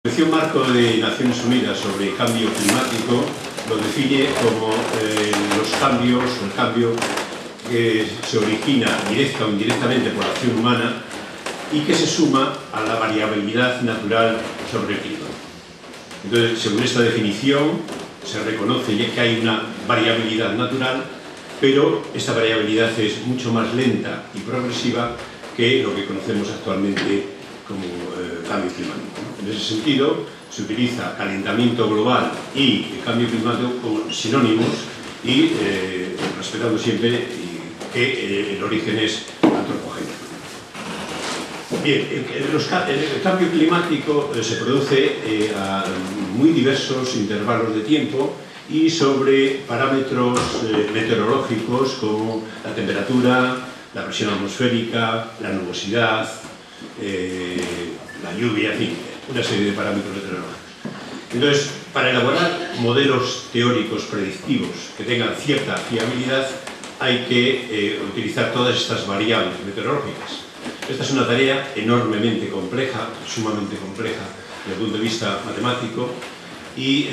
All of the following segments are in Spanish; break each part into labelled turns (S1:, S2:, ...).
S1: La Convención Marco de Naciones Unidas sobre Cambio Climático lo define como los cambios, o el cambio que se origina directa o indirectamente por la acción humana y que se suma a la variabilidad natural sobre el clima. Entonces, según esta definición, se reconoce ya que hay una variabilidad natural, pero esta variabilidad es mucho más lenta y progresiva que lo que conocemos actualmente como cambio climático. En ese sentido, se utiliza calentamiento global y cambio climático como sinónimos y respetando siempre que el origen es antropogénico. Bien, el cambio climático se produce a muy diversos intervalos de tiempo y sobre parámetros meteorológicos como la temperatura, la presión atmosférica, la nubosidad, la lluvia, en fin, una serie de parámetros meteorológicos. Entonces, para elaborar modelos teóricos predictivos que tengan cierta fiabilidad, hay que utilizar todas estas variables meteorológicas. Esta es una tarea enormemente compleja, sumamente compleja desde el punto de vista matemático, y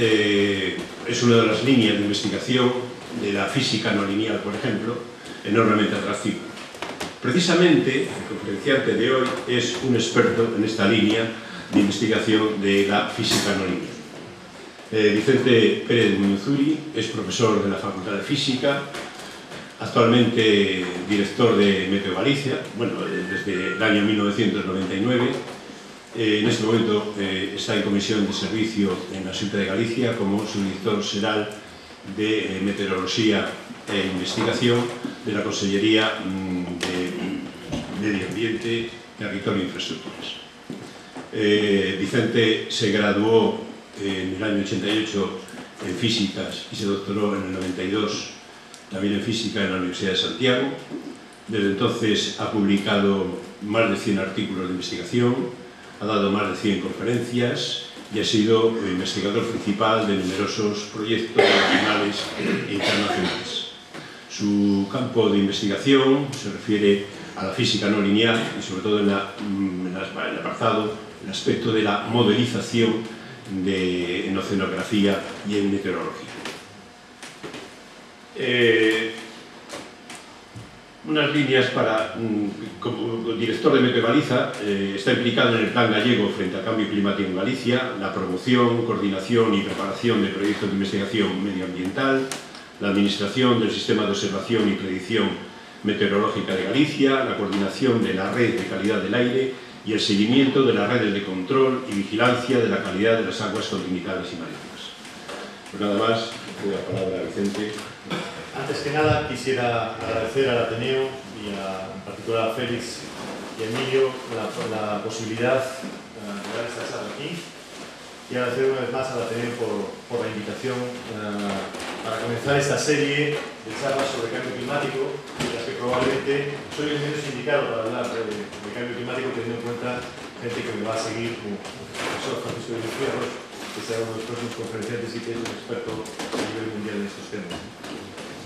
S1: es una de las líneas de investigación de la física no lineal, por ejemplo, enormemente atractiva. Precisamente, el conferenciante de hoy es un experto en esta línea de investigación de la física no lineal. Vicente Pérez de Muñozuri es profesor de la Facultad de Física, actualmente director de Meteo Galicia, bueno, desde el año 1999. En este momento está en comisión de servicio en la Xunta de Galicia como subdirector xeral de Meteorología e Investigación de la Consellería de Medio Ambiente, Territorio e Infraestructuras. Vicente se graduó en el año 88 en Físicas y se doctoró en el 92 también en Física en la Universidad de Santiago. Desde entonces ha publicado más de 100 artículos de investigación, ha dado más de 100 conferencias y ha sido investigador principal de numerosos proyectos nacionales e internacionales. Su campo de investigación se refiere a la física no lineal y sobre todo en el apartado, el aspecto de la modelización en oceanografía y en meteorología. Unas líneas para, como director de Meteo Galicia, está implicado en el Plan Gallego frente al cambio climático en Galicia, la promoción, coordinación y preparación de proyectos de investigación medioambiental, la administración del sistema de observación y predicción meteorológica de Galicia, la coordinación de la red de calidad del aire y el seguimiento de las redes de control y vigilancia de la calidad de las aguas continentales y marítimas. Pues nada más, doy la palabra a Vicente.
S2: Antes que nada, quisiera agradecer al Ateneo y en particular a Félix y a Emilio la posibilidad de dar esta charla aquí, y agradecer una vez más al Ateneo por la invitación para comenzar esta serie de charlas sobre cambio climático, en las que probablemente soy el menos indicado para hablar de cambio climático, teniendo en cuenta gente que me va a seguir, como el profesor Francisco de Fierros, que será uno de los próximos conferenciantes y que es un experto a nivel mundial en estos temas.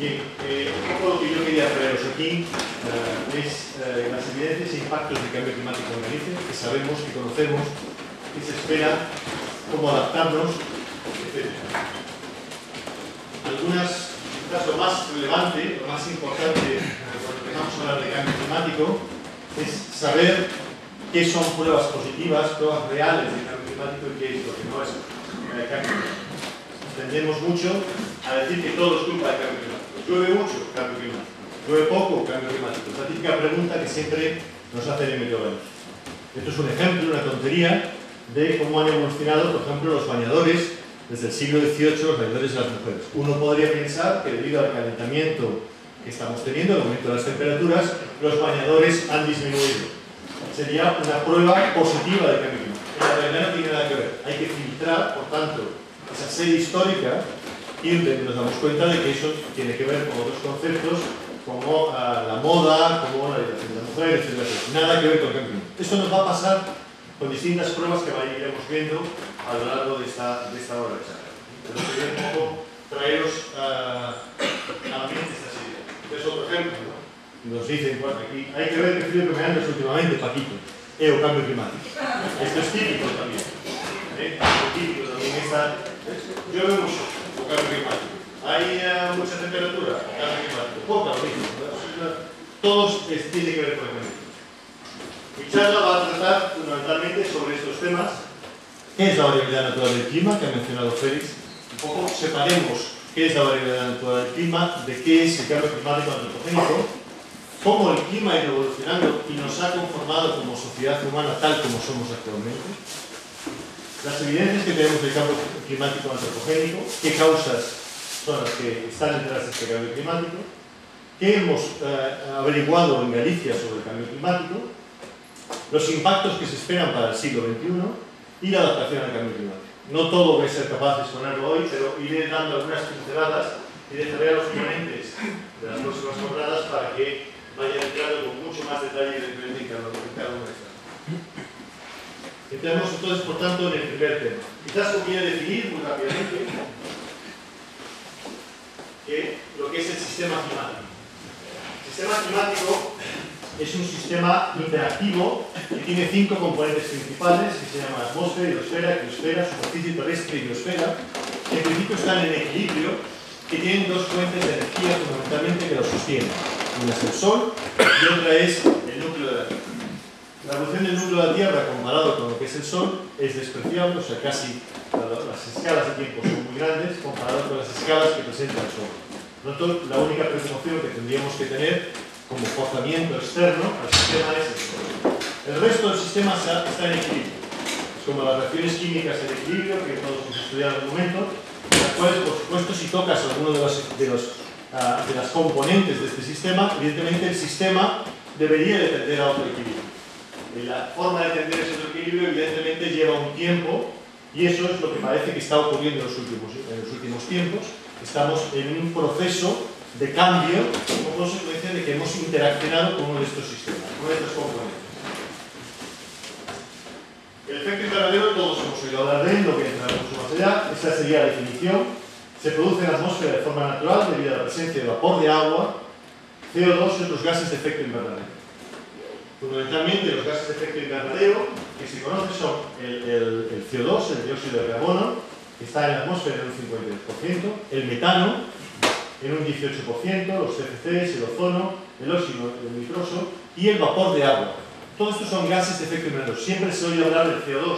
S2: Bien, un poco lo que yo quería traeros aquí es las evidencias e impactos del cambio climático en Galicia, que sabemos, que conocemos, que se espera, cómo adaptarnos, etc. Algunas, quizás lo más relevante, lo más importante cuando empezamos a hablar de cambio climático es saber qué son pruebas positivas, pruebas reales de cambio climático y qué es lo que no es cambio climático. Tendemos mucho a decir que todo es culpa del cambio climático. Llueve mucho, cambio climático. Llueve poco, cambio climático. Es la típica pregunta que siempre nos hacen en Meteo Galicia. Esto es un ejemplo, una tontería de cómo han evolucionado, por ejemplo, los bañadores desde el siglo XVIII, los bañadores de las mujeres. Uno podría pensar que debido al calentamiento que estamos teniendo, el aumento de las temperaturas, los bañadores han disminuido. Sería una prueba positiva del cambio climático. En la realidad no tiene nada que ver. Hay que filtrar, por tanto, esa serie histórica, y nos damos cuenta de que eso tiene que ver con otros conceptos como la moda, como la liberación de la mujer, etc. Nada que ver con el cambio climático. Esto nos va a pasar con distintas pruebas que iremos viendo a lo largo de esta hora de charla. Pero quería un poco traeros a la mente estas ideas. Entonces, otro ejemplo, ¿no? Nos dicen, bueno, aquí hay que ver qué frío que me andas últimamente, Paquito. O cambio climático. Esto es típico también. científico también está. Llueve mucho, o cambio climático. Hay mucha temperatura, o cambio climático. Poca, lo mismo. Todos tienen que ver con el cambio climático. Mi charla va a tratar fundamentalmente sobre estos temas. ¿Qué es la variabilidad natural del clima, que ha mencionado Félix? Un poco separemos qué es la variabilidad natural del clima, de qué es el cambio climático antropogénico, cómo el clima ha ido evolucionando y nos ha conformado como sociedad humana tal como somos actualmente, las evidencias que tenemos del cambio climático antropogénico, qué causas son las que están detrás de este cambio climático, qué hemos averiguado en Galicia sobre el cambio climático, los impactos que se esperan para el siglo XXI y la adaptación al cambio climático. No todo voy a ser capaz de exponerlo hoy, pero iré dando algunas pinceladas y dejaré a los ponentes de las próximas jornadas para que vayan entrando con mucho más detalle y diferente en cada una de estas. Entramos entonces, por tanto, en el primer tema. Quizás conviene definir muy rápidamente lo que es el sistema climático. El sistema climático es un sistema interactivo que tiene 5 componentes principales, que se llaman atmósfera, hidrosfera, criosfera, superficie terrestre y biosfera, que en principio están en equilibrio, que tienen 2 fuentes de energía fundamentalmente que los sostienen. Una es el Sol y otra es el núcleo de la Tierra. La evolución del núcleo de la Tierra comparado con lo que es el Sol es despreciable, o sea, casi las escalas de tiempo son muy grandes comparadas con las escalas que presenta el Sol. Por lo tanto, la única preocupación que tendríamos que tener como forzamiento externo al sistema es el Sol. El resto del sistema está en equilibrio. Es como las reacciones químicas en equilibrio que todos hemos estudiado en un momento, en las cuales, por supuesto, si tocas alguno de las componentes de este sistema, evidentemente el sistema debería de tender a otro equilibrio. La forma de tender ese otro equilibrio evidentemente lleva un tiempo y eso es lo que parece que está ocurriendo en los últimos tiempos. Estamos en un proceso de cambio como consecuencia de que hemos interaccionado con uno de estos sistemas, con uno de estos componentes. El efecto invernadero, todos hemos oído hablar de él, no voy a entrar mucho más allá. Esta sería la definición. Se produce en la atmósfera de forma natural debido a la presencia de vapor de agua, CO2 y otros gases de efecto invernadero. Fundamentalmente los gases de efecto invernadero que se conocen son el CO2, el dióxido de carbono, que está en la atmósfera en un 52%, el metano en un 18%, los CFCs, el ozono, el óxido nitroso y el vapor de agua. Todos estos son gases de efecto invernadero. Siempre se oye hablar del CO2,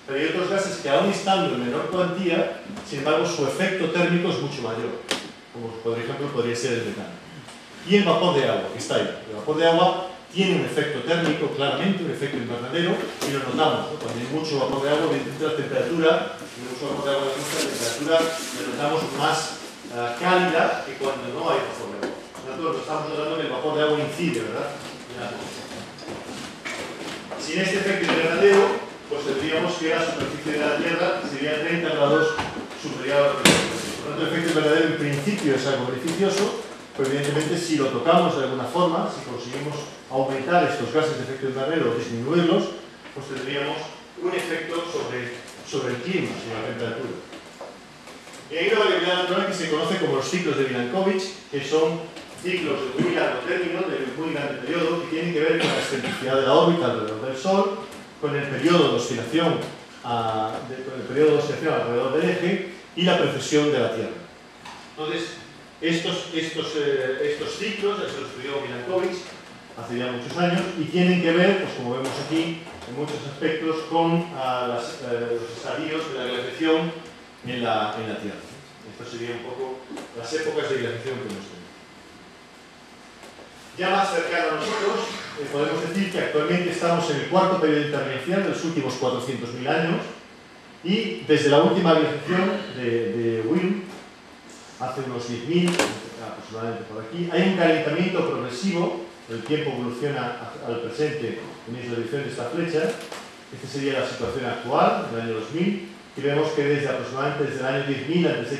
S2: pero hay otros gases que aún estando en menor cuantía, sin embargo su efecto térmico es mucho mayor, como por ejemplo podría ser el metano. Y el vapor de agua, que está ahí. El vapor de agua tiene un efecto térmico, claramente, un efecto invernadero, y lo notamos, ¿no? Cuando hay mucho vapor de agua, evidentemente la temperatura, la temperatura la notamos más cálida que cuando no hay vapor de agua. Nosotros estamos notando que el vapor de agua incide, ¿verdad? Sin este efecto invernadero, pues tendríamos que la superficie de la Tierra sería 30 grados superior a la temperatura. Por lo tanto, el efecto invernadero en principio es algo beneficioso, pero evidentemente si lo tocamos de alguna forma, si conseguimos aumentar estos gases de efecto invernadero o disminuirlos, pues tendríamos un efecto sobre el clima, sobre la temperatura. Y hay una variabilidad natural que se conoce como los ciclos de Milankovitch, que son ciclos de muy largo término, de muy grande periodo, que tienen que ver con la excentricidad de la órbita alrededor del Sol, con el periodo de oscilación, alrededor del eje y la precesión de la Tierra. Entonces, estos ciclos, eso lo estudió Milankovitch hace ya muchos años, y tienen que ver, pues como vemos aquí, en muchos aspectos, con los estadios de la glaciación en la Tierra. Esto sería un poco las épocas de glaciación que hemos tenido. Ya más cercano a nosotros, podemos decir que actualmente estamos en el cuarto periodo interglacial de los últimos 400.000 años, y desde la última glaciación de Wilm, hace unos 10.000 aproximadamente por aquí, hay un calentamiento progresivo. El tiempo evoluciona al presente en esta dirección de esta flecha. Esta sería la situación actual, en el año 2000, y vemos que aproximadamente desde el año 10.000 a.C.,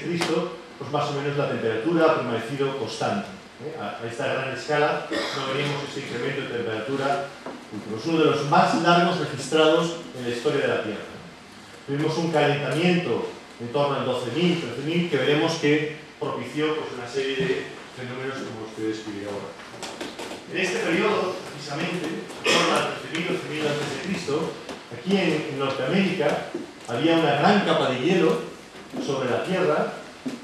S2: pues más o menos la temperatura ha permanecido constante. A esta gran escala no veríamos este incremento de temperatura, es uno de los más largos registrados en la historia de la Tierra. Tuvimos un calentamiento en torno al 12.000, 13.000, que veremos que propició pues, una serie de fenómenos como los que voy a describir ahora. En este periodo, precisamente, en torno al 13.000 a.C., Aquí en Norteamérica había una gran capa de hielo sobre la Tierra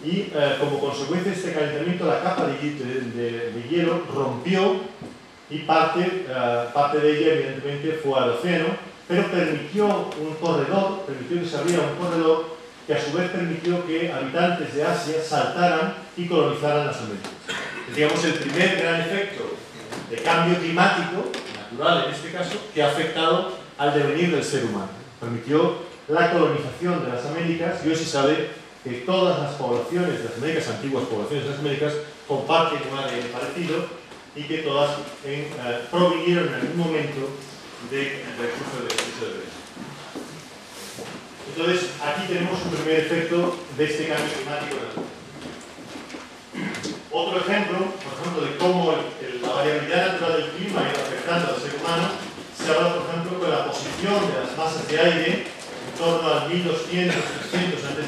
S2: y como consecuencia de este calentamiento la capa de hielo rompió y parte de ella evidentemente fue al océano, pero permitió un corredor, permitió que se abriera un corredor que a su vez permitió que habitantes de Asia saltaran y colonizaran las Américas. Es, digamos, el primer gran efecto de cambio climático, natural en este caso, que ha afectado al devenir del ser humano. Permitió la colonización de las Américas y hoy se sabe que todas las poblaciones de las Américas, antiguas poblaciones de las Américas, comparten un ADN parecido y que todas provinieron en algún momento del recurso del exceso de peso. Entonces, aquí tenemos un primer efecto de este cambio climático natural. Otro ejemplo, por ejemplo, de cómo la variabilidad natural del clima ha ido afectando al ser humano, se habla, por ejemplo, con la posición de las masas de aire en torno al 1200-300 a.C.,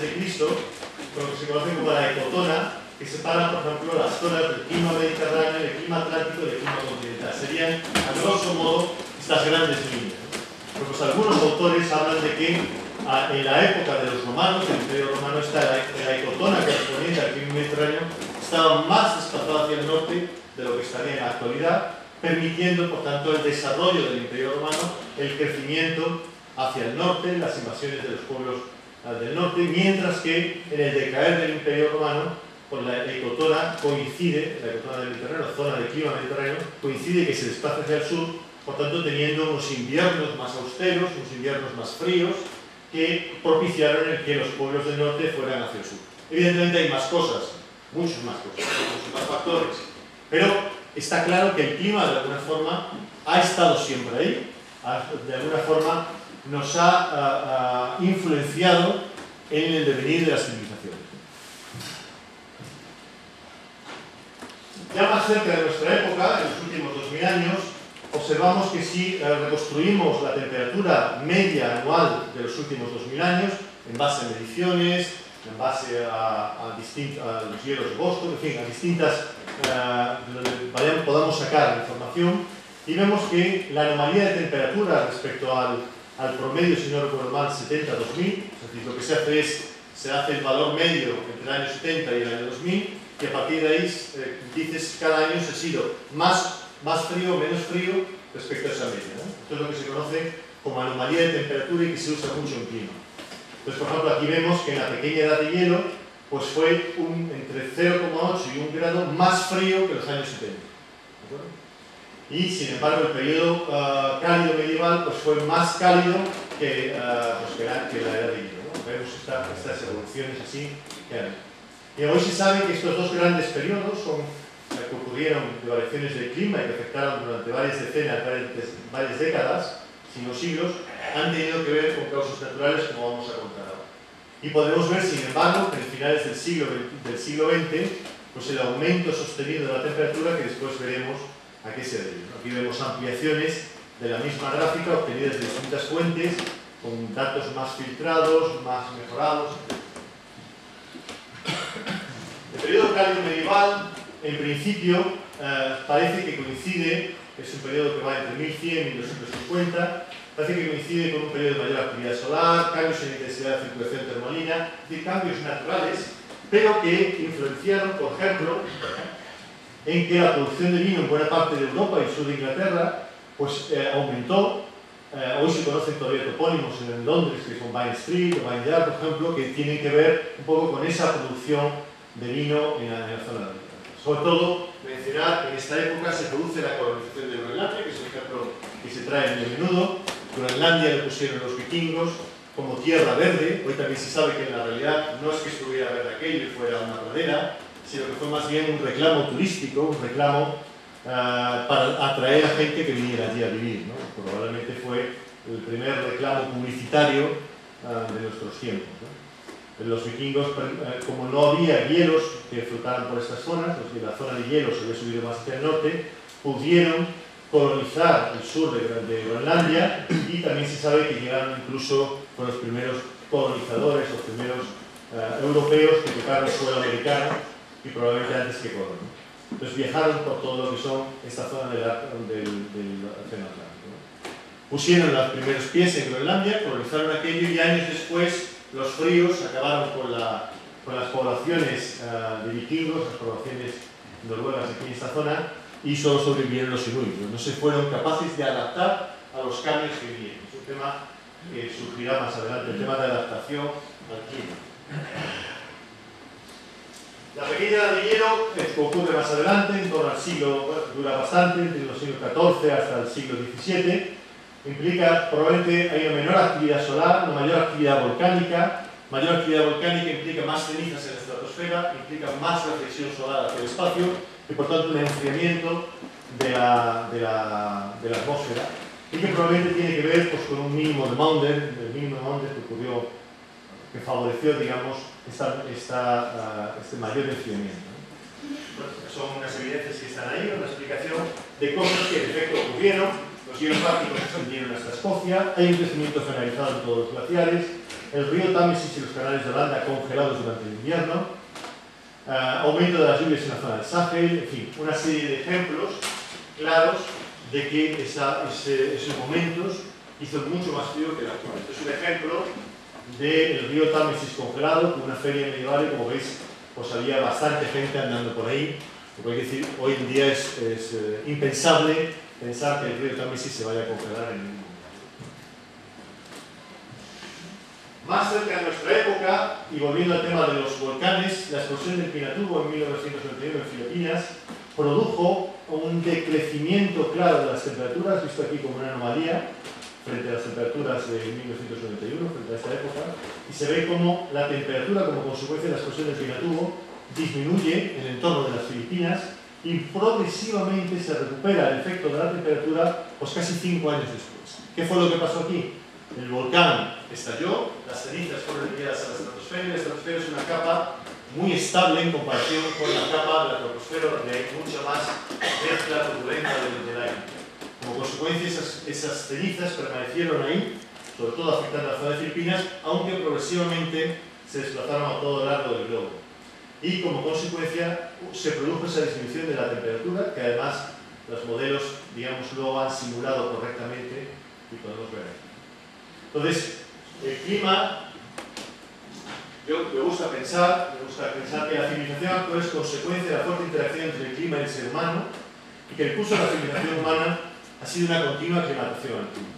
S2: con lo que se conoce como la ecotona, que separan, por ejemplo, las zonas del clima mediterráneo, del clima atlántico y del clima continental. Serían, a grosso modo, estas grandes líneas. Pues algunos autores hablan de que en la época de los romanos, el Imperio Romano, la ecotona correspondiente al clima mediterráneo estaba más desplazada hacia el norte de lo que estaría en la actualidad, permitiendo, por tanto, el desarrollo del Imperio Romano, el crecimiento hacia el norte, las invasiones de los pueblos del norte, mientras que en el decaer del Imperio Romano, pues la ecotona coincide, la ecotona del Mediterráneo, la zona del clima mediterráneo, coincide que se desplaza hacia el sur, por tanto teniendo unos inviernos más austeros, unos inviernos más fríos, que propiciaron el que los pueblos del norte fueran hacia el sur. Evidentemente hay más cosas, muchas más cosas, muchos más factores, pero está claro que el clima de alguna forma ha estado siempre ahí, de alguna forma nos ha influenciado en el devenir de las civilizaciones. Ya más cerca de nuestra época, en los últimos 2000 años, observamos que si reconstruimos la temperatura media anual de los últimos 2000 años, en base a mediciones, en base a los hielos de Boston, en fin, a distintas, podamos sacar información, y vemos que la anomalía de temperatura respecto al promedio, si no recuerdo mal, 70-2000, es decir, lo que se hace es, se hace el valor medio entre el año 70 y el año 2000, y a partir de ahí dices cada año se ha sido más frío o menos frío respecto a esa media, ¿no? Esto es lo que se conoce como anomalía de temperatura y que se usa mucho en clima. Entonces, por ejemplo, aquí vemos que en la pequeña edad de hielo pues fue entre 0,8 y 1 grado más frío que los años 70. ¿De acuerdo? Y, sin embargo, el periodo cálido medieval pues fue más cálido que la edad de hielo, ¿no? Vemos estas evoluciones así que hay. Y hoy se sabe que estos dos grandes periodos que ocurrieron de variaciones del clima y que afectaron durante varias decenas, varias décadas, si no siglos, han tenido que ver con causas naturales, como vamos a contar ahora. Y podemos ver, sin embargo, que en finales del siglo XX, pues el aumento sostenido de la temperatura, que después veremos a qué se debe. Aquí vemos ampliaciones de la misma gráfica obtenidas de distintas fuentes, con datos más filtrados, más mejorados. El periodo cálido medieval, en principio, parece que coincide, es un periodo que va entre 1100 y 1250, parece que coincide con un periodo de mayor actividad solar, cambios en la intensidad de circulación termolina, es decir, cambios naturales, pero que influenciaron, por ejemplo, en que la producción de vino en buena parte de Europa y sur de Inglaterra pues, aumentó. Hoy se conocen todavía topónimos en Londres, que son Vine Street o Vine Yard, por ejemplo, que tienen que ver un poco con esa producción de vino en la zona de Inglaterra. Sobre todo, mencionar que en esta época se produce la colonización de Groenlandia, que es un ejemplo que se trae muy a menudo. Groenlandia le pusieron los vikingos como tierra verde. Hoy también se sabe que en la realidad no es que estuviera verde aquello y fuera una pradera, sino que fue más bien un reclamo turístico, un reclamo para atraer a gente que viniera allí a vivir, ¿no? Probablemente fue el primer reclamo publicitario de nuestros tiempos, ¿no? Los vikingos, como no había hielos que flotaran por estas zonas, porque la zona de hielo se había subido más hacia el norte, pudieron colonizar el sur de Groenlandia, y también se sabe que llegaron incluso con los primeros colonizadores, los primeros europeos que tocaron suelo americano, y probablemente antes que Colón, ¿no? Entonces viajaron por todo lo que son esta zona del océano Atlántico, ¿no? pusieron los primeros pies en Groenlandia, colonizaron aquello y años después los fríos acabaron con las poblaciones de vikingos, las poblaciones noruegas aquí en esta zona, y solo sobrevivieron los inuit. No se fueron capaces de adaptar a los cambios que vinieron. Es un tema que surgirá más adelante, el tema de adaptación al clima. La pequeña edad de hielo ocurre más adelante, en torno al siglo, dura bastante, entre los siglos XIV hasta el siglo XVII. Implica, probablemente, hay una menor actividad solar, una mayor actividad volcánica. Mayor actividad volcánica implica más cenizas en la estratosfera, implica más reflexión solar hacia el espacio y, por tanto, un enfriamiento de la atmósfera. Y que probablemente tiene que ver pues, con un mínimo de Maunder, el mínimo de Maunder que ocurrió, que favoreció, digamos, este mayor enfriamiento. Bueno, son unas evidencias que están ahí, una explicación de cosas que en efecto ocurrieron. Los hielos árticos se extendieron hasta Escocia, hay un crecimiento generalizado en todos los glaciares, el río Támesis y los canales de Holanda congelados durante el invierno, aumento de las lluvias en la zona del Sahel, en fin, una serie de ejemplos claros de que esos momentos hizo mucho más frío que el actual. Este es un ejemplo del río Támesis congelado, con una feria medieval, y como veis, pues había bastante gente andando por ahí. Lo que hay que decir, hoy en día es impensable pensar que el río Támesis se vaya a congelar en ningún momento. Más cerca de nuestra época, y volviendo al tema de los volcanes, la explosión del Pinatubo en 1991 en Filipinas produjo un decrecimiento claro de las temperaturas, visto aquí como una anomalía, frente a las temperaturas de 1991, frente a esta época, y se ve como la temperatura, como consecuencia de la explosión del Pinatubo, disminuye en el entorno de las Filipinas y progresivamente se recupera el efecto de la temperatura pues casi 5 años después. ¿Qué fue lo que pasó aquí? El volcán estalló, las cenizas fueron enviadas a la estratosfera, y la estratosfera es una capa muy estable en comparación con la capa de la troposfera, donde hay mucha más mezcla turbulenta del aire. Como consecuencia, esas cenizas permanecieron ahí, sobre todo afectando a la zona de Filipinas, aunque progresivamente se desplazaron a todo lo largo del globo. Y como consecuencia se produjo esa disminución de la temperatura, que además los modelos, digamos, lo han simulado correctamente y podemos ver aquí. Entonces, el clima, me gusta pensar que la civilización actual es consecuencia de la fuerte interacción entre el clima y el ser humano, y que el curso de la civilización humana ha sido una continua aclimatación al clima.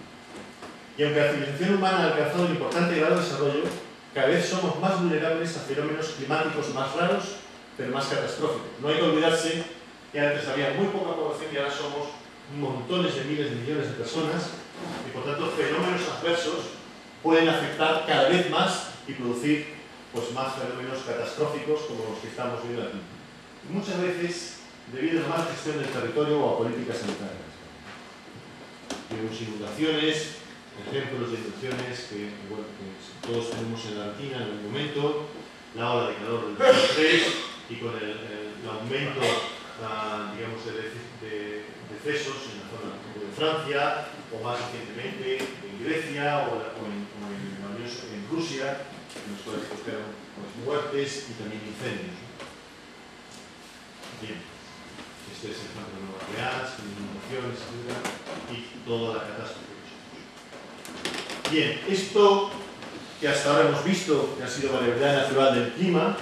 S2: Y aunque la civilización humana ha alcanzado un importante grado de desarrollo, cada vez somos más vulnerables a fenómenos climáticos más raros, pero más catastróficos. No hay que olvidarse que antes había muy poca población y ahora somos montones de miles de millones de personas, y por tanto fenómenos adversos pueden afectar cada vez más y producir pues, más fenómenos catastróficos como los que estamos viendo aquí. Y muchas veces debido a la mala gestión del territorio o a políticas sanitarias. Tenemos inundaciones, ejemplos de inundaciones que todos tenemos en la Argentina en algún momento, la ola de calor del 2003 y con el aumento digamos, de decesos en la zona de Francia, o más recientemente en Grecia o en Rusia, en los cuales produjeron muertes y también incendios. Bien, este es el ejemplo de Nueva Orleans, con inundaciones, etc. Y toda la catástrofe. Bien, esto que hasta ahora hemos visto, que ha sido variabilidad natural del clima,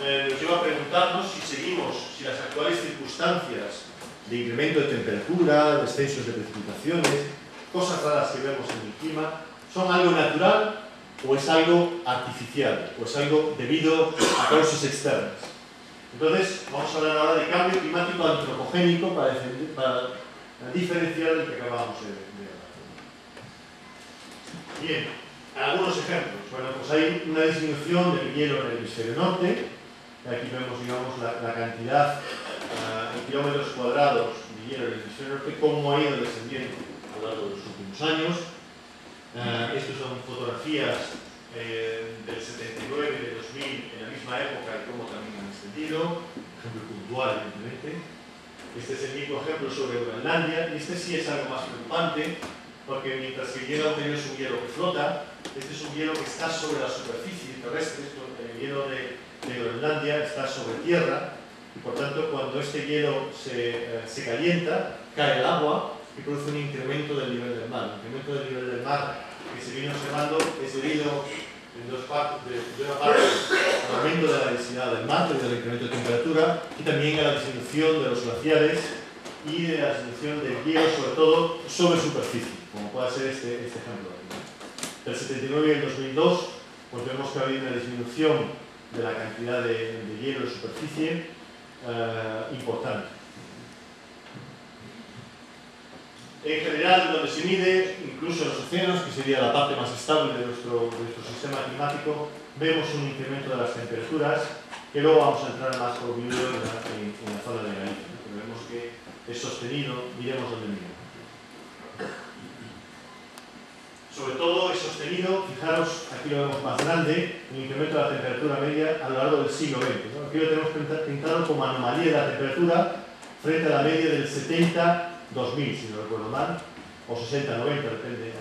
S2: nos lleva a preguntarnos si las actuales circunstancias de incremento de temperatura, descensos de precipitaciones, cosas raras que vemos en el clima, son algo natural o es algo artificial, o es algo debido a causas externas. Entonces, vamos a hablar ahora de cambio climático antropogénico para diferenciar el que acabamos de hablar. Bien, algunos ejemplos. Bueno, pues hay una disminución del hielo en el hemisferio norte. Aquí vemos, digamos, la cantidad en kilómetros cuadrados de hielo en el hemisferio norte, cómo ha ido descendiendo a lo largo de los últimos años. Estas son fotografías del 79 y del 2000 en la misma época y cómo también han descendido. Ejemplo puntual, evidentemente. Este es el mismo ejemplo sobre Groenlandia, y este sí es algo más preocupante, porque mientras que el hielo anterior es un hielo que flota, este es un hielo que está sobre la superficie terrestre. El hielo de Groenlandia está sobre tierra, y por tanto cuando este hielo se calienta, cae el agua, y produce un incremento del nivel del mar. El incremento del nivel del mar que se viene observando es debido en dos partes, de una parte al aumento de la densidad del mar debido al incremento de temperatura y también a la disminución de los glaciares y de la disminución del hielo, sobre todo sobre superficie, como puede ser este ejemplo. Del 79 y el 2002 pues vemos que ha habido una disminución de la cantidad de hielo en superficie importante. En general, donde se mide, incluso en los océanos, que sería la parte más estable de nuestro sistema climático, vemos un incremento de las temperaturas, que luego vamos a entrar más por vídeo en la zona de Galicia, ¿no? Pero vemos que es sostenido, miremos donde miremos. Sobre todo es sostenido, fijaros, aquí lo vemos más grande, el incremento de la temperatura media a lo largo del siglo XX, ¿no? Aquí lo tenemos pintado como anomalía de la temperatura frente a la media del 70-2000, si no recuerdo mal, o 60-90, depende de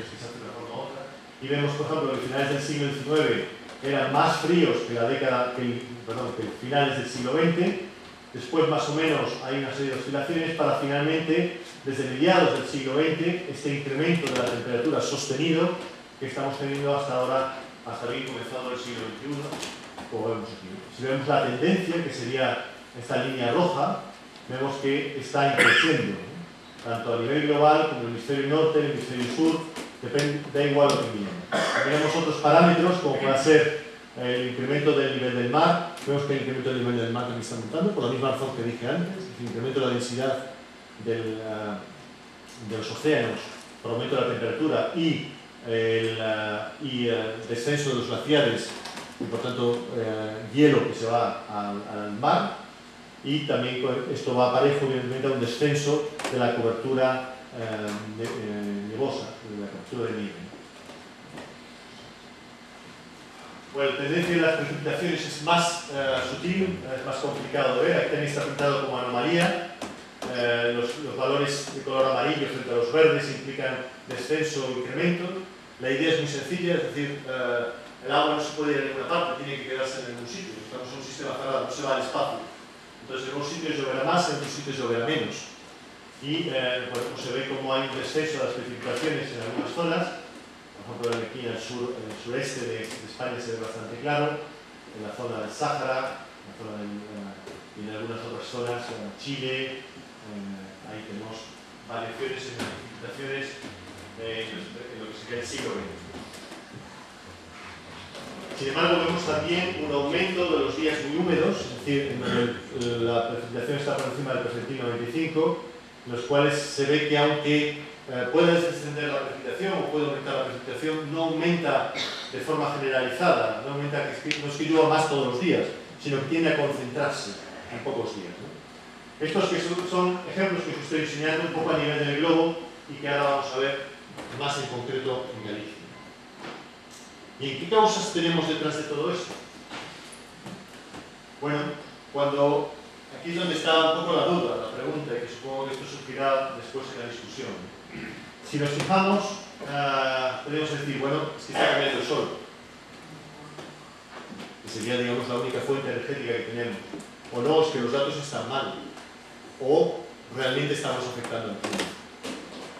S2: si se hace de una forma u otra. Y vemos, por ejemplo, que finales del siglo XIX eran más fríos que finales del siglo XX. Después, más o menos, hay una serie de oscilaciones para finalmente, desde mediados del siglo XX, este incremento de la temperatura sostenido que estamos teniendo hasta ahora, hasta bien comenzado el siglo XXI, como vemos aquí. Si vemos la tendencia, que sería esta línea roja, vemos que está creciendo, ¿no? Tanto a nivel global como el hemisferio norte, el hemisferio sur, da igual lo que miremos. Miremos otros parámetros, como puede ser el incremento del nivel del mar. Vemos que el incremento del nivel del mar también está aumentando, por la misma razón que dije antes, el incremento de la densidad de los océanos, por aumento de la temperatura y el descenso de los glaciares, y por tanto hielo que se va al mar, y también esto va parejo evidentemente a un descenso de la cobertura nevosa, de la cobertura de nieve. Bueno, la tendencia de las precipitaciones es más sutil, es más complicado de ver. Aquí también está pintado como anomalía. Los valores de color amarillo frente a los verdes implican descenso o incremento. La idea es muy sencilla, es decir, el agua no se puede ir a ninguna parte, tiene que quedarse en algún sitio. Estamos en un sistema cerrado, no se va al espacio. Entonces, en unos sitios lloverá más, en otros sitios lloverá menos. Y bueno, se ve como hay un descenso de las precipitaciones en algunas zonas. Por ejemplo, aquí en el sureste de España se ve bastante claro, en la zona del Sáhara, y en algunas otras zonas, en Chile, ahí tenemos variaciones en las precipitaciones en lo que sería el siglo XX. Sin embargo, vemos también un aumento de los días muy húmedos, es decir, la precipitación está por encima del percentil 95, en los cuales se ve que aunque puede descender la precipitación o puede aumentar la precipitación, no aumenta de forma generalizada, no es que llueva más todos los días, sino que tiende a concentrarse en pocos días, ¿no? Estos que son ejemplos que os estoy enseñando un poco a nivel del globo y que ahora vamos a ver más en concreto en Galicia. ¿Y en qué causas tenemos detrás de todo esto? Bueno, aquí es donde está un poco la duda, la pregunta, y que supongo que esto surgirá después en la discusión. Si nos fijamos, podemos decir, bueno, es que está cambiando el sol, que sería, digamos, la única fuente energética que tenemos. O no, es que los datos están mal, o realmente estamos afectando al clima.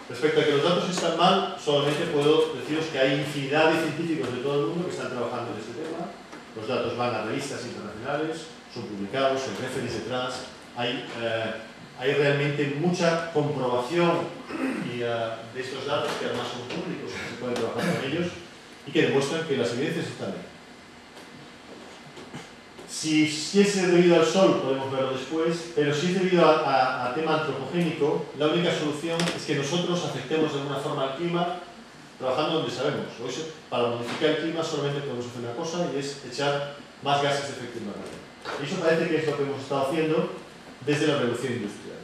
S2: Respecto a que los datos están mal, solamente puedo deciros que hay infinidad de científicos de todo el mundo que están trabajando en este tema. Los datos van a revistas internacionales, son publicados, hay referees detrás, hay realmente mucha comprobación de estos datos, que además son públicos, que se puede trabajar con ellos, y que demuestran que las evidencias están ahí. Si es debido al sol, podemos verlo después, pero si es debido a tema antropogénico, la única solución es que nosotros afectemos de alguna forma al clima trabajando donde sabemos. Hoy, para modificar el clima solamente podemos hacer una cosa, y es echar más gases de efecto invernadero. Y eso parece que es lo que hemos estado haciendo desde la revolución industrial.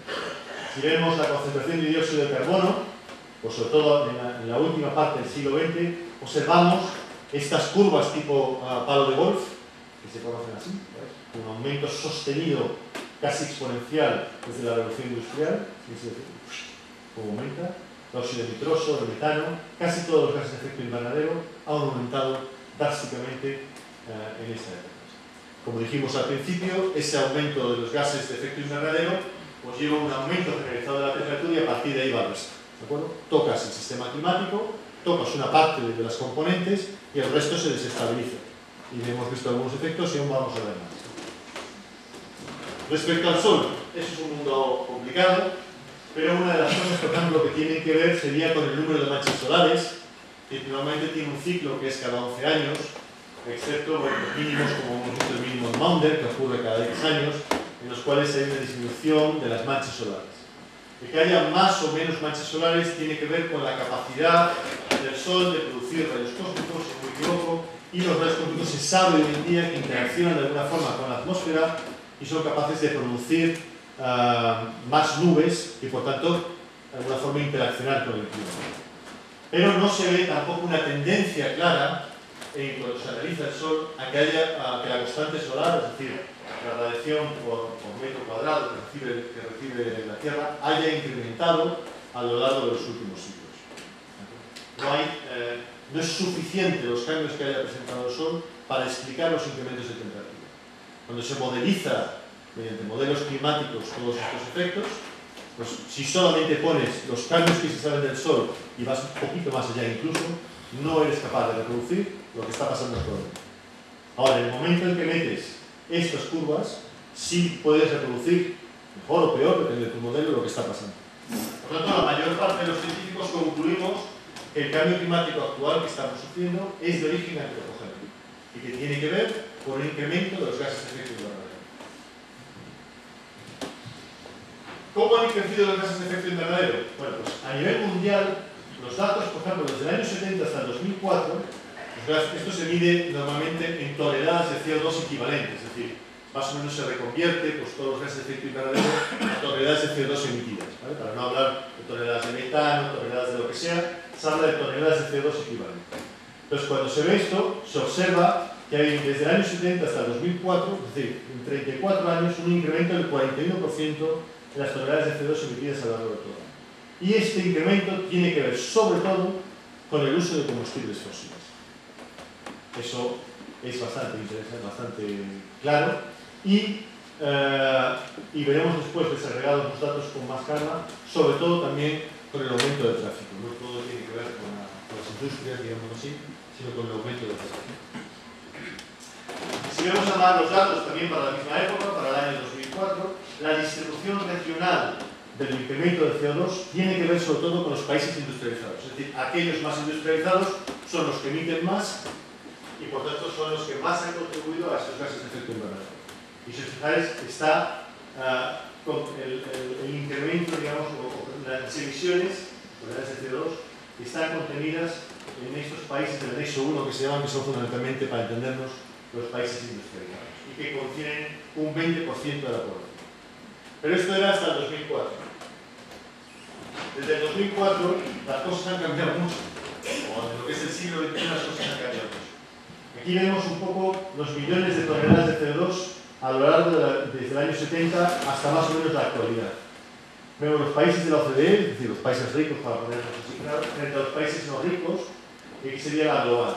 S2: Si vemos la concentración de dióxido de carbono, pues sobre todo en la última parte del siglo XX, observamos estas curvas tipo palo de golf, que se conocen así, ¿sabes? Un aumento sostenido casi exponencial desde la revolución industrial, como aumenta, el óxido nitroso, el metano, casi todos los gases de efecto invernadero han aumentado drásticamente en esta época. Como dijimos al principio, ese aumento de los gases de efecto invernadero pues lleva un aumento generalizado de la temperatura y a partir de ahí va el resto. ¿De acuerdo? Tocas el sistema climático, tocas una parte de las componentes y el resto se desestabiliza. Y hemos visto algunos efectos y aún vamos a ver más. Respecto al Sol, eso es un mundo complicado, pero una de las cosas, por ejemplo, que tienen que ver sería con el número de manchas solares, que normalmente tiene un ciclo que es cada 11 años, excepto los mínimos, como hemos visto, el mínimo de Maunder, que ocurre cada 10 años, en los cuales hay una disminución de las manchas solares. El que haya más o menos manchas solares tiene que ver con la capacidad del Sol de producir rayos cósmicos, si no me equivoco, y los rayos cósmicos se sabe hoy en día que interaccionan de alguna forma con la atmósfera y son capaces de producir más nubes y por tanto de alguna forma interaccionar con el clima. Pero no se ve tampoco una tendencia clara en cuando se analiza el Sol a que la constante solar, es decir, la radiación por metro cuadrado que recibe la Tierra, haya incrementado a lo largo de los últimos siglos. No es suficiente los cambios que haya presentado el Sol para explicar los incrementos de temperatura. Cuando se modeliza mediante modelos climáticos todos estos efectos, pues si solamente pones los cambios que se saben del Sol y vas un poquito más allá incluso, no eres capaz de reproducir lo que está pasando actualmente. Ahora, en el momento en que metes estas curvas, sí puedes reproducir, mejor o peor, depende de tu modelo, lo que está pasando. Por lo tanto, la mayor parte de los científicos concluimos que el cambio climático actual que estamos sufriendo es de origen antropogénico y que tiene que ver con el incremento de los gases de efecto invernadero. ¿Cómo han crecido los gases de efecto invernadero? Bueno, pues a nivel mundial, los datos, por ejemplo, desde el año 70 hasta el 2004, esto se mide normalmente en toneladas de CO2 equivalentes, es decir, más o menos se reconvierte pues, todos los gases de efecto invernadero a toneladas de CO2 emitidas, ¿vale? Para no hablar de toneladas de metano, toneladas de lo que sea, se habla de toneladas de CO2 equivalentes. Entonces, cuando se ve esto, se observa que hay desde el año 70 hasta el 2004, es decir, en 34 años, un incremento del 41% de las toneladas de CO2 emitidas a lo largo de todo el año. Y este incremento tiene que ver sobre todo con el uso de combustibles fósiles. Eso es bastante interesante, bastante claro y veremos después desagregados los datos con más calma, sobre todo también con el aumento del tráfico. No todo tiene que ver con las industrias, digamos así, sino con el aumento del tráfico. Si vemos a los datos también para la misma época, para el año 2004, la distribución regional del incremento de CO2 tiene que ver sobre todo con los países industrializados. Es decir, aquellos más industrializados son los que emiten más y por tanto son los que más han contribuido a estos gases de efecto invernadero. Y si os fijáis, está con el incremento, digamos, o las emisiones de CO2 están contenidas en estos países del anexo 1 que se llaman, que son fundamentalmente, para entendernos, los países industrializados y que contienen un 20% de la población. Pero esto era hasta el 2004. Desde el 2004 las cosas han cambiado mucho, o en lo que es el siglo XXI las cosas han cambiado mucho. Aquí vemos un poco los millones de toneladas de CO2 a lo largo desde el año 70 hasta más o menos la actualidad. Vemos los países de la OCDE, es decir, los países ricos, para ponerlos así claro, frente a los países no ricos, y aquí sería la global.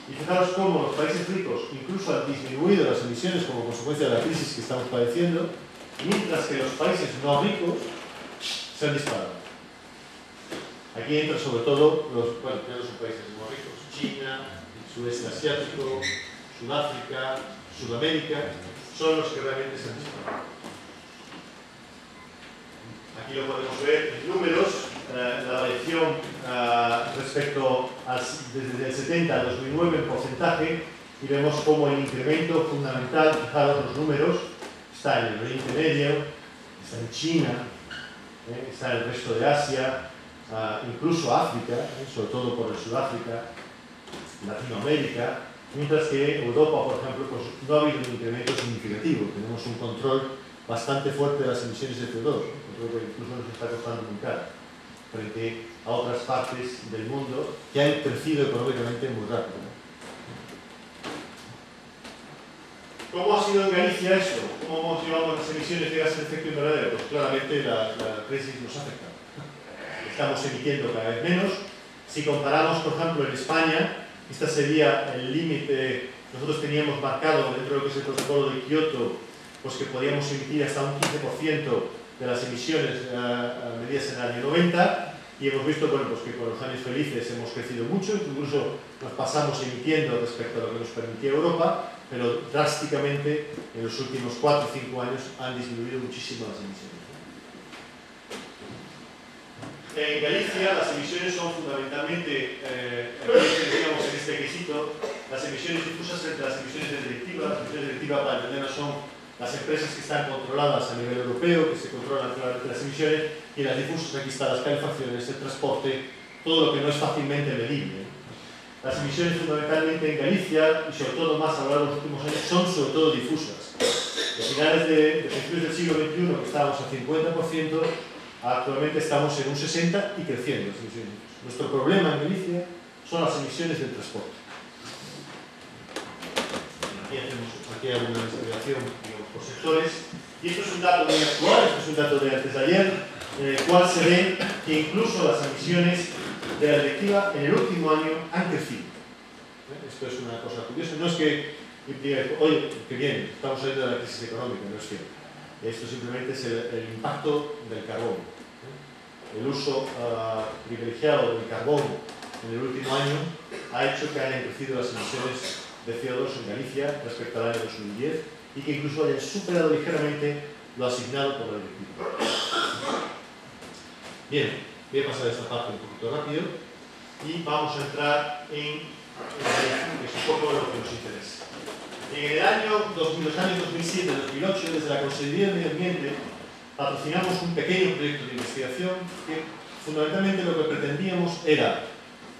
S2: Y fijaros cómo los países ricos incluso han disminuido las emisiones como consecuencia de la crisis que estamos padeciendo, mientras que los países no ricos se han disparado. Aquí entran sobre todo los países no ricos, China, Sudeste Asiático, Sudáfrica, Sudamérica, son los que realmente se han disparado. Aquí lo podemos ver en números, la variación respecto desde el 70 al 2009 en porcentaje, y vemos cómo el incremento fundamental, fijaros los números, está en el Oriente Medio, está en China, está en el resto de Asia, incluso África, sobre todo por el Sudáfrica, Latinoamérica, mientras que Europa, por ejemplo, pues no ha habido un incremento significativo. Tenemos un control bastante fuerte de las emisiones de CO2, que incluso nos está costando muy caro, frente a otras partes del mundo que han crecido económicamente muy rápido. ¿Cómo ha sido en Galicia esto? ¿Cómo hemos llevado las emisiones de gases de efecto invernadero? Pues claramente la crisis nos afecta. Estamos emitiendo cada vez menos. Si comparamos, por ejemplo, en España, este sería el límite. Nosotros teníamos marcado dentro de lo que es el protocolo de Kioto, pues que podíamos emitir hasta un 15% de las emisiones medidas en el año 90, y hemos visto, bueno, pues que con los años felices hemos crecido mucho, incluso nos pasamos emitiendo respecto a lo que nos permitía Europa, pero drásticamente en los últimos 4 o 5 años han disminuido muchísimo las emisiones. En Galicia las emisiones son fundamentalmente, digamos, en este quesito, las emisiones difusas frente a las emisiones de directiva. Las emisiones de directiva, para entendernos, son las empresas que están controladas a nivel europeo, que se controlan claramente las emisiones, y las difusas, aquí están las calefacciones, el transporte, todo lo que no es fácilmente medible. Las emisiones fundamentalmente en Galicia, y sobre todo más a lo largo de los últimos años, son sobre todo difusas. A finales de principios del siglo XXI, que estábamos al 50%, actualmente estamos en un 60% y creciendo las emisiones. Nuestro problema en Galicia son las emisiones del transporte. Aquí hay una investigación, digamos, por sectores, y esto es un dato muy actual, esto es un dato de antes de ayer, en el cual se ve que incluso las emisiones de la directiva en el último año han crecido. Esto es una cosa curiosa, no es que diga, oye, que bien, estamos saliendo de la crisis económica, no es cierto. Esto simplemente es el impacto del carbón. El uso privilegiado del carbón en el último año ha hecho que hayan crecido las emisiones de CO2 en Galicia respecto al año 2010 y que incluso hayan superado ligeramente lo asignado por la directiva. Bien, voy a pasar esta parte un poquito rápido y vamos a entrar en que es un poco lo que nos interesa. En el año 2000, los años 2007-2008, desde la Consejería de Medio Ambiente, patrocinamos un pequeño proyecto de investigación que fundamentalmente lo que pretendíamos era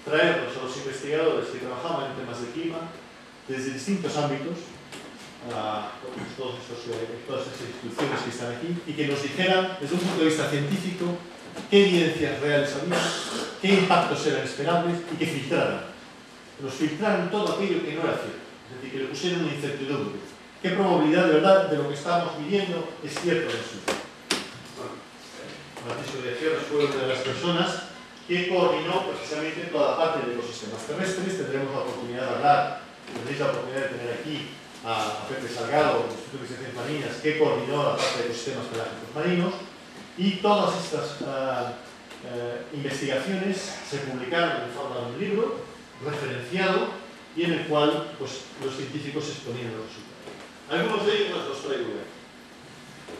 S2: traernos a los investigadores que trabajaban en temas de clima desde distintos ámbitos, todas estas instituciones que están aquí, y que nos dijeran desde un punto de vista científico qué evidencias reales había, qué impactos eran esperables y que filtraran. Nos filtraran todo aquello que no era cierto, es decir, que le pusieran una incertidumbre. ¿Qué probabilidad de verdad de lo que estamos midiendo es cierto o no es cierto? Francisco de Fierros fue una de las personas que coordinó precisamente toda la parte de ecosistemas terrestres. Tendremos la oportunidad de hablar, tendréis la oportunidad de tener aquí a Pepe Salgado, del Instituto de Investigaciones Marinas, que coordinó la parte de ecosistemas pelágicos marinos, y todas estas investigaciones se publicaron en forma de un libro referenciado y en el cual pues, los científicos exponían los resultados. Algunos de ellos los traigo aquí.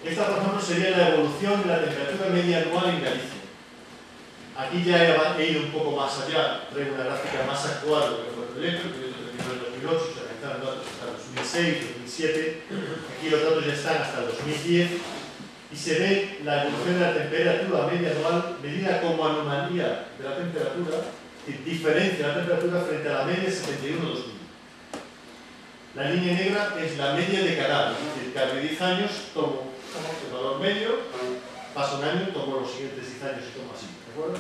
S2: Esta, por ejemplo, sería la evolución de la temperatura media anual en Galicia. Aquí ya he ido un poco más allá, traigo una gráfica más actual de lo que fue el proyecto, que terminó en 2008, se realizaron datos hasta el 2006, 2007, aquí los datos ya están hasta el 2010, y se ve la evolución de la temperatura media anual medida como anomalía de la temperatura, diferencia de la temperatura frente a la media 71-2000. La línea negra es la media de cada año, es decir, cada 10 años tomo el valor medio, pasa un año, tomo los siguientes 10 años y tomo así, ¿de acuerdo?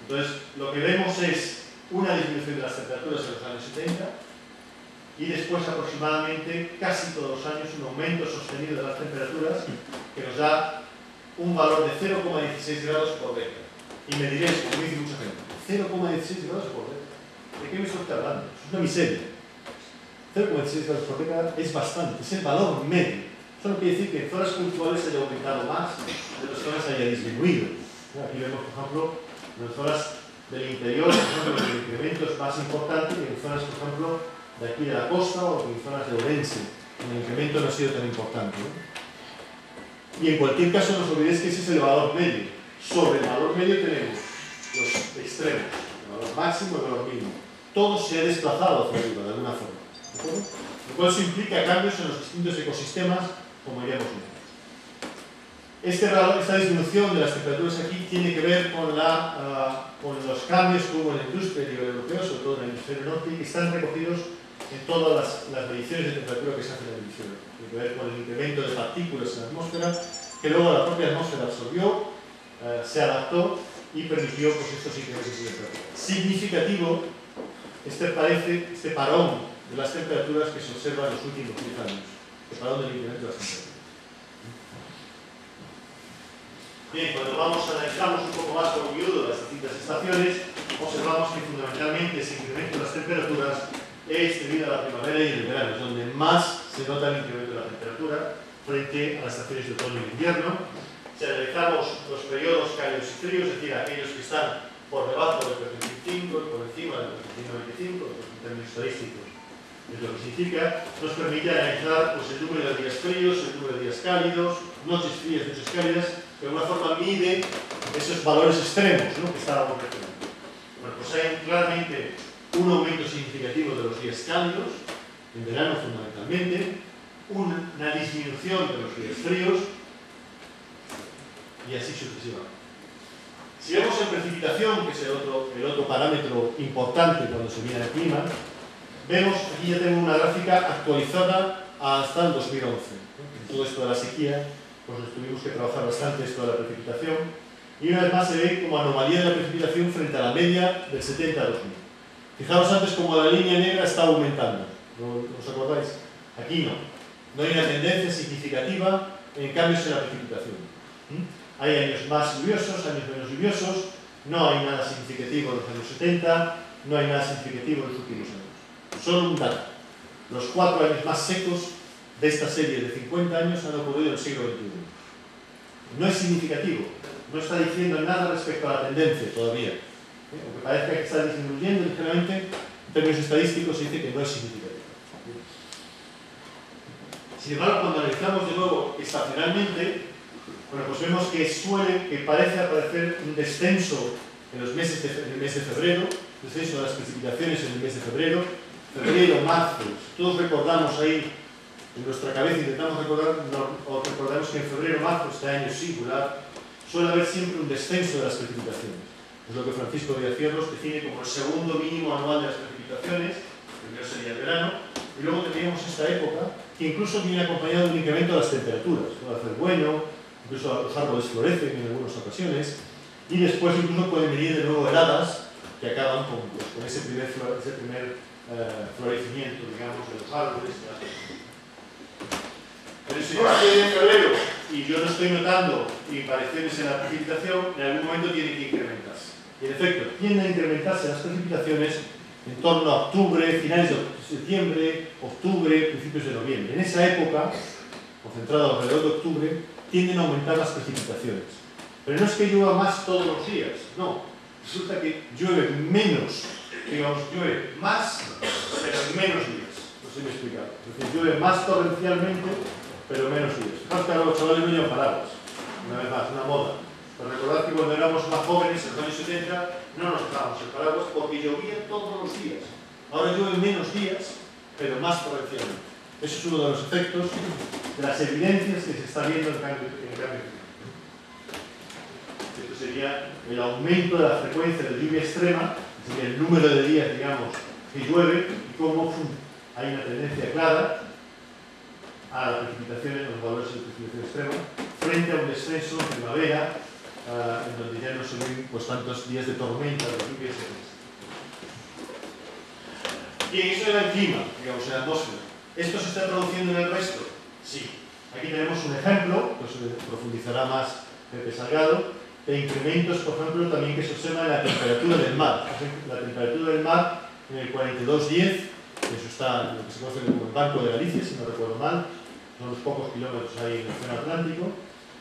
S2: Entonces, lo que vemos es una disminución de las temperaturas en los años 70 y después aproximadamente casi todos los años un aumento sostenido de las temperaturas que nos da un valor de 0,16 grados por década. Y me diréis, como dice mucha gente, 0,16 grados por década. ¿De qué me estoy hablando? Es una miseria. 0,16 grados por década es bastante, es el valor medio. Eso no quiere decir que en zonas puntuales haya aumentado más, en otras zonas haya disminuido. Aquí vemos, por ejemplo, en zonas del interior, por ejemplo, el incremento es más importante que en zonas, por ejemplo, de aquí de la costa o en zonas de Orense. El incremento no ha sido tan importante, ¿no? Y en cualquier caso, no os olvidéis que ese es el valor medio. Sobre el valor medio tenemos los extremos, el valor máximo y el valor mínimo. Todo se ha desplazado hacia arriba, de alguna forma. ¿De acuerdo? Lo cual eso implica cambios en los distintos ecosistemas, como iremos viendo. Esta disminución de las temperaturas aquí tiene que ver con los cambios que hubo en la industria a nivel europeo, sobre todo en el hemisferio norte, y que están recogidos en todas las mediciones de temperatura que se hacen en el hemisferio norte. Tiene que ver con el incremento de partículas en la atmósfera, que luego la propia atmósfera absorbió, se adaptó y permitió pues, estos incrementos de temperatura. Significativo este parón de las temperaturas que se observa en los últimos 10 años, el parón del incremento de las temperaturas. Bien, cuando analizamos un poco más con miudo las distintas estaciones, observamos que fundamentalmente ese incremento de las temperaturas es debido a la primavera y el verano, es donde más se nota el incremento de la temperatura frente a las estaciones de otoño y invierno. Si analizamos los periodos cálidos y fríos, es decir, aquellos que están por debajo del coeficiente 25 y por encima del coeficiente 95, en términos estadísticos, es lo que significa, nos permite analizar pues, el número de días fríos, el número de días cálidos, noches frías, noches cálidas, que de alguna forma mide esos valores extremos, ¿no?, que estábamos refiriendo. Bueno, pues hay claramente un aumento significativo de los días cálidos, en verano fundamentalmente, una disminución de los días fríos y así sucesivamente. Si vemos en precipitación, que es el otro parámetro importante cuando se mira el clima, vemos, aquí ya tengo una gráfica actualizada hasta el 2011. En todo esto de la sequía, pues nos tuvimos que trabajar bastante esto de la precipitación, y una vez más se ve como anomalía de la precipitación frente a la media del 70 a 2000. Fijaos antes como la línea negra está aumentando, ¿os acordáis? Aquí no. No hay una tendencia significativa en cambios en la precipitación. Hay años más lluviosos, años menos lluviosos, no hay nada significativo en los años 70, no hay nada significativo en los últimos años. Solo un dato. Los 4 años más secos de esta serie de 50 años han ocurrido en el siglo XXI. No es significativo, no está diciendo nada respecto a la tendencia todavía. Aunque parezca que está disminuyendo ligeramente, en términos estadísticos se dice que no es significativo. Sin embargo, cuando analizamos de nuevo estacionalmente, bueno, pues vemos que parece aparecer un descenso en los meses en el mes de febrero, descenso de las precipitaciones en el mes de febrero, marzo. Todos recordamos ahí, en nuestra cabeza intentamos recordar, o recordamos que en febrero, marzo, este año singular, suele haber siempre un descenso de las precipitaciones. Es lo que Francisco Díaz Fierros define como el segundo mínimo anual de las precipitaciones, primero sería el verano, y luego tendríamos esta época que incluso viene acompañado de un incremento de las temperaturas. Puede hacer bueno, incluso los árboles florecen en algunas ocasiones, y después incluso pueden venir de nuevo heladas que acaban con ese primer florecimiento, digamos, de los árboles. Pero si yo estoy en febrero y yo no estoy notando variaciones en la precipitación, en algún momento tiene que incrementarse. Y en efecto, tienden a incrementarse las precipitaciones en torno a octubre, finales de septiembre, octubre, principios de noviembre. En esa época, concentrado alrededor de octubre, tienden a aumentar las precipitaciones. Pero no es que llueva más todos los días, no. Resulta que llueve menos, digamos, llueve más, pero en menos días. No sé si me he explicado. Es decir, llueve más torrencialmente, pero menos días. Fijaos que ahora los chavales no llevan paraguas. Una vez más, una moda. Pero recordad que cuando éramos más jóvenes, en los años 70, no nos dejábamos el paraguas porque llovía todos los días. Ahora llueve menos días, pero más torrencialmente. Eso es uno de los efectos, de las evidencias que se está viendo en el cambio climático. Esto sería el aumento de la frecuencia de lluvia extrema, sería el número de días, digamos, que llueve y cómo hay una tendencia clara a la precipitación en los valores de precipitación extrema frente a un descenso en primavera en donde ya no se ven pues, tantos días de tormenta, de lluvia extrema. Bien, eso era el clima, digamos, en la atmósfera. ¿Esto se está traduciendo en el resto? Sí. Aquí tenemos un ejemplo, que se profundizará más Pepe Salgado, de incrementos, por ejemplo, también que se observa en la temperatura del mar. La temperatura del mar en el 4210, eso está en lo que se conoce como el Banco de Galicia, si no recuerdo mal, son los pocos kilómetros ahí en el océano Atlántico,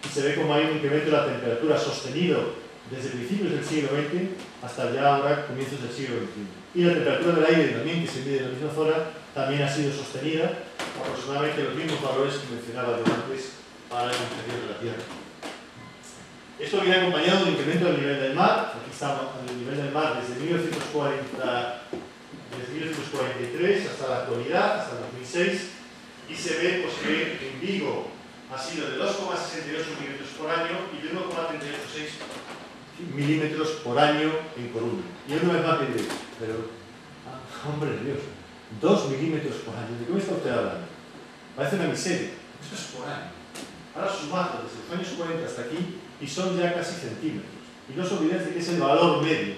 S2: y se ve como hay un incremento de la temperatura sostenido desde principios del siglo XX hasta ya ahora comienzos del siglo XXI. Y la temperatura del aire también, que se mide en la misma zona, también ha sido sostenida aproximadamente los mismos valores que mencionaba yo antes para el interior de la Tierra. Esto viene acompañado de un incremento del nivel del mar. Aquí estamos en el nivel del mar desde 1943 hasta la actualidad, hasta el 2006, y se ve pues, que en Vigo ha sido de 2,68 milímetros por año y de 1,386 milímetros por año en Coruña. Y una vez más que digo, pero, hombre de Dios, 2 milímetros por año, ¿de qué me está usted hablando? Parece una miseria. Esto es por año. Ahora sumado desde los años 40 hasta aquí y son ya casi centímetros. Y no os olvidéis de que es el valor medio.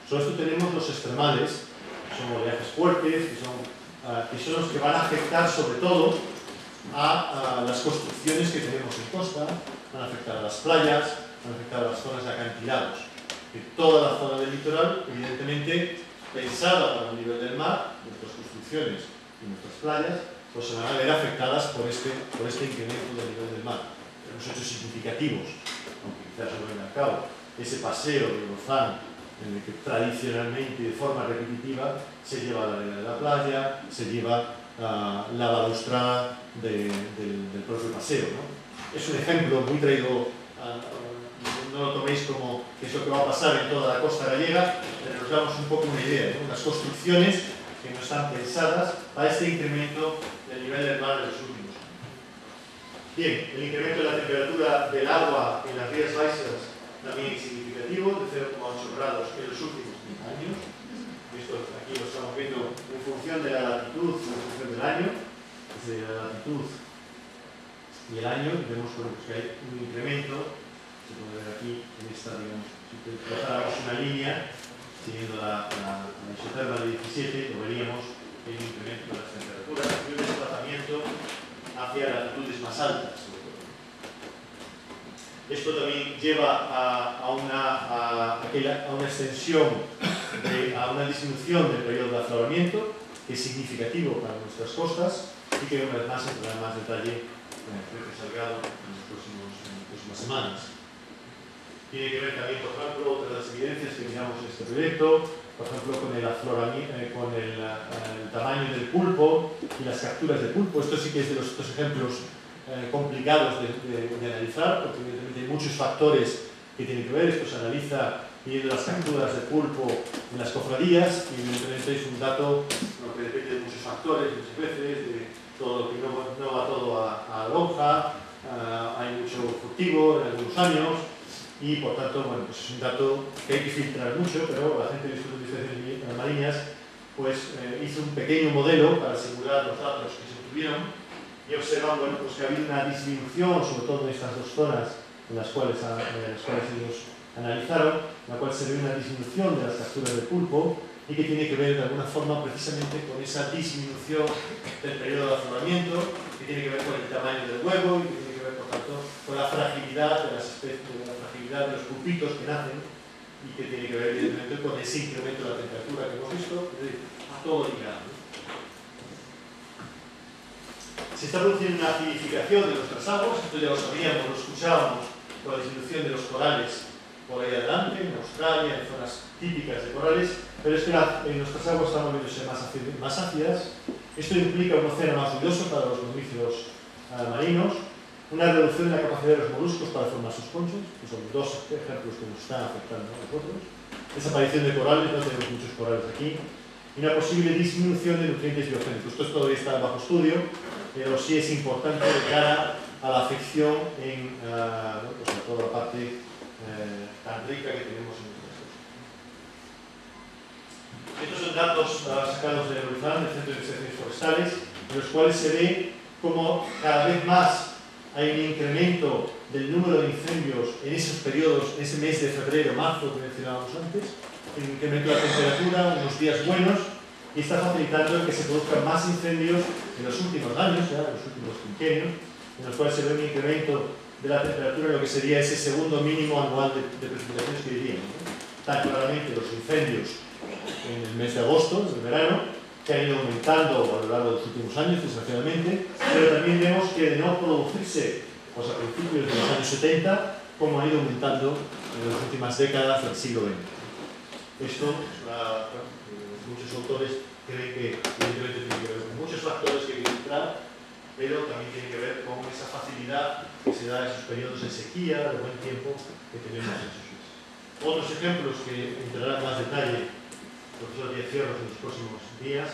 S2: Sobre esto tenemos los extremales, que son oleajes fuertes, que son los que van a afectar sobre todo a las construcciones que tenemos en costa, van a afectar a las playas, van a afectar a las zonas de acantilados. Que toda la zona del litoral, evidentemente, pensada para el nivel del mar, nuestras construcciones y nuestras playas, pues se van a ver afectadas por este incremento del nivel del mar. Tenemos hechos significativos aunque quizás no venga a cabo, ese paseo de Lozán en el que tradicionalmente y de forma repetitiva se lleva la arena de la playa, se lleva la balaustrada del propio paseo, ¿no? Es un ejemplo muy traído, no lo toméis como que es lo que va a pasar en toda la costa gallega, pero nos damos un poco una idea, ¿no? Unas construcciones que no están pensadas para este incremento del nivel del mar de los últimos años. Bien, el incremento de la temperatura del agua en las Rías Baixas también es significativo, de 0,8 grados en los últimos 30 años. Esto aquí lo estamos viendo en función de la latitud, en función del año. Desde la latitud y el año vemos que hay un incremento. Se puede ver aquí en esta, digamos, si trazáramos una línea siguiendo la isoterma de 17, lo veríamos en un incremento de las temperaturas y un desplazamiento hacia latitudes más altas. Esto también lleva a una extensión, a una disminución del periodo de afloramiento, que es significativo para nuestras costas y que una vez más entrará en más detalle con el Frente Salgado en las próximas semanas. Tiene que ver también, por ejemplo, otras de las evidencias que miramos en este proyecto, por ejemplo, con el tamaño del pulpo y las capturas de pulpo. Esto sí que es de los ejemplos complicados de analizar, porque evidentemente hay muchos factores que tienen que ver. Esto se analiza viendo las capturas de pulpo en las cofradías y evidentemente es un dato que depende de muchos factores, muchas veces, de todo lo que no va todo a lonja, hay mucho furtivo en algunos años y por tanto, bueno, pues es un dato que hay que filtrar mucho, pero la gente del Instituto de Investigaciones Marinas pues hizo un pequeño modelo para simular los datos que se obtuvieron y observan, bueno, pues que ha habido una disminución, sobre todo en estas dos zonas en las cuales ellos analizaron, en la cual se ve una disminución de las capturas de pulpo y que tiene que ver de alguna forma precisamente con esa disminución del periodo de afloramiento, que tiene que ver con el tamaño del huevo y que tiene que ver, por tanto, con la fragilidad de las especies, la fragilidad de los pulpitos que nacen y que tiene que ver evidentemente con ese incremento de la temperatura que hemos visto, es decir, todo ligado. Se está produciendo una acidificación de nuestras aguas, esto ya lo sabíamos, lo escuchábamos con la disminución de los corales por ahí adelante, en Australia, en zonas típicas de corales, pero es que en nuestras aguas están volviéndose más ácidas. Esto implica un océano más ruidoso para los mamíferos marinos, una reducción de la capacidad de los moluscos para formar sus conchas, que son dos ejemplos que nos están afectando a nosotros, desaparición de corales, no tenemos muchos corales aquí, y una posible disminución de nutrientes biogénicos. Esto todavía está bajo estudio, pero sí es importante de cara a la afección en pues a toda la parte tan rica que tenemos en nuestras costas. Estos son datos sacados de Lozán, del Centro de Investigaciones Forestales, en los cuales se ve cómo cada vez más hay un incremento del número de incendios en esos periodos, en ese mes de febrero, marzo que mencionábamos antes, el incremento de la temperatura, unos días buenos, y está facilitando el que se produzcan más incendios en los últimos años, ya, en los últimos quinquenios, en los cuales se ve un incremento de la temperatura en lo que sería ese segundo mínimo anual de precipitaciones que diríamos, ¿no? Tan claramente los incendios en el mes de agosto, en el verano, que han ido aumentando a lo largo de los últimos años, desgraciadamente, pero también vemos que de no producirse pues a principios de los años 70, como ha ido aumentando en las últimas décadas del siglo XX. Esto, muchos autores creen que evidentemente tiene que ver con muchos factores que hay que filtrar, pero también tiene que ver con esa facilidad que se da en esos periodos de sequía, de buen tiempo que tenemos en esos meses. Otros ejemplos que entrarán en más detalle el profesor Díaz Fierros en los próximos días,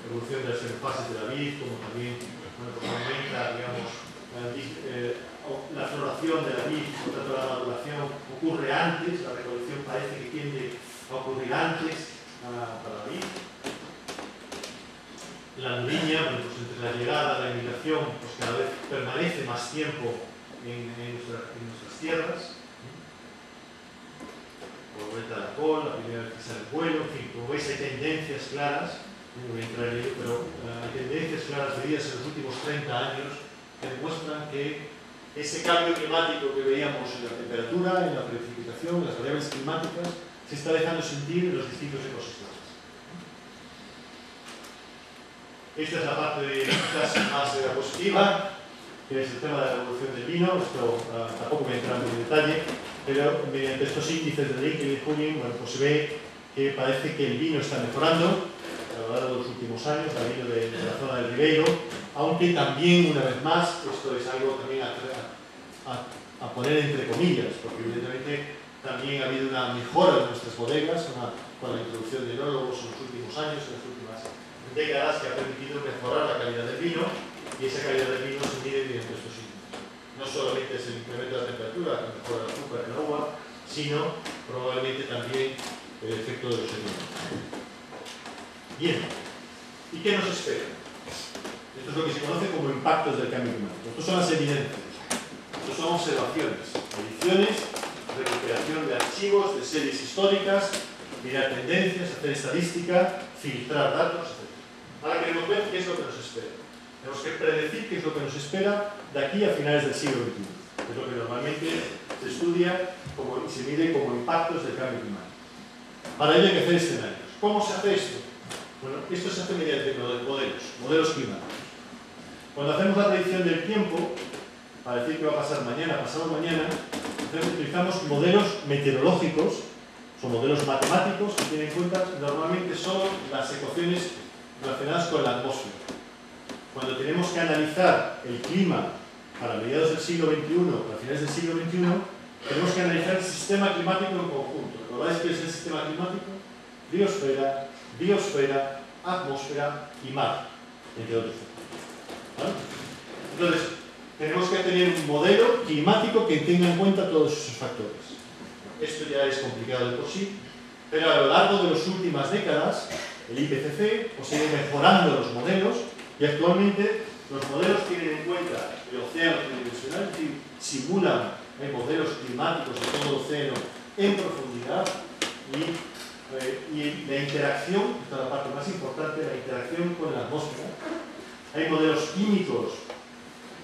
S2: evolución de las fases de la vid, como también aumenta, digamos, la floración de la vid, por tanto la maduración ocurre antes, la recolección parece que tiende a ocurrir antes para la vid. La andiña, bueno, pues entre la llegada, la emigración, pues cada vez permanece más tiempo en nuestras tierras. Por vuelta a la col, la primera vez que sale el vuelo, en fin, como veis hay tendencias claras, no voy a entrar en ello, pero hay tendencias claras medidas en los últimos 30 años que demuestran que ese cambio climático que veíamos en la temperatura, en la precipitación, en las variables climáticas, se está dejando sentir en los distintos ecosistemas. Esta es la parte quizás más positiva. que es el tema de la evolución del vino. Esto tampoco voy a entrar en detalle, pero mediante estos índices de Lincoln y Hugging, bueno, pues se ve que parece que el vino está mejorando a lo largo de los últimos años, el vino de la zona del Ribeiro, aunque también, una vez más, esto es algo también a poner entre comillas, porque evidentemente también ha habido una mejora de nuestras bodegas con la introducción de enólogos en los últimos años, en las últimas décadas, que ha permitido mejorar la calidad del vino, y esa calidad del vino se mide mediante estos índices. No solamente es el incremento de la temperatura que mejora el azúcar en la uva, sino probablemente también el efecto de los sedimentos. Bien, ¿y qué nos espera? Esto es lo que se conoce como impactos del cambio climático. Estas son las evidencias, estas son observaciones, mediciones, recuperación de archivos, de series históricas, mirar tendencias, hacer estadística, filtrar datos, etc. Ahora queremos ver qué es lo que nos espera. Tenemos que predecir qué es lo que nos espera de aquí a finales del siglo XXI. Es lo que normalmente se estudia y se mide como impactos del cambio climático. Para ello hay que hacer escenarios. ¿Cómo se hace esto? Bueno, esto se hace mediante modelos climáticos. Cuando hacemos la predicción del tiempo, para decir qué va a pasar mañana, pasado mañana, utilizamos modelos meteorológicos, son modelos matemáticos que tienen en cuenta normalmente solo las ecuaciones relacionadas con la atmósfera. Cuando tenemos que analizar el clima para mediados del siglo XXI, para finales del siglo XXI, tenemos que analizar el sistema climático en conjunto. ¿Recordáis qué es el sistema climático? Biosfera, atmósfera y mar, entre otros. ¿Vale? Entonces, tenemos que tener un modelo climático que tenga en cuenta todos esos factores. Esto ya es complicado de por sí, pero a lo largo de las últimas décadas, el IPCC pues, sigue mejorando los modelos y actualmente los modelos tienen en cuenta el océano tridimensional, es decir, simulan modelos climáticos de todo el océano en profundidad y la interacción, esta es la parte más importante, la interacción con la atmósfera. Hay modelos químicos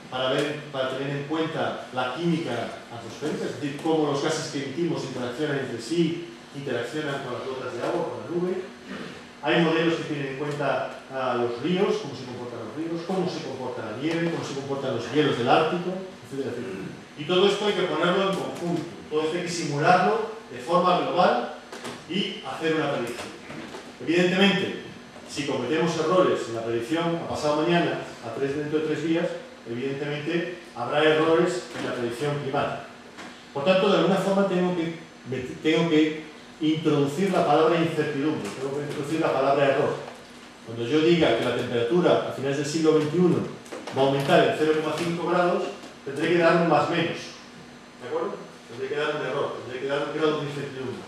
S2: para tener en cuenta la química atmosférica, es decir, cómo los gases que emitimos interaccionan entre sí, interaccionan con las gotas de agua, con la nube. Hay modelos que tienen en cuenta los ríos, cómo se comportan los ríos, cómo se comporta la nieve, cómo se comportan los hielos del Ártico, etc. Y todo esto hay que ponerlo en conjunto, todo esto hay que simularlo de forma global y hacer una predicción. Evidentemente, si cometemos errores en la predicción a pasado mañana, dentro de 3 días, evidentemente habrá errores en la predicción climática. Por tanto, de alguna forma tengo que introducir la palabra incertidumbre, tengo que introducir la palabra error. Cuando yo diga que la temperatura a finales del siglo XXI va a aumentar en 0,5 grados, tendré que dar un más menos. ¿De acuerdo? Tendré que dar un error, tendré que dar un grado de incertidumbre.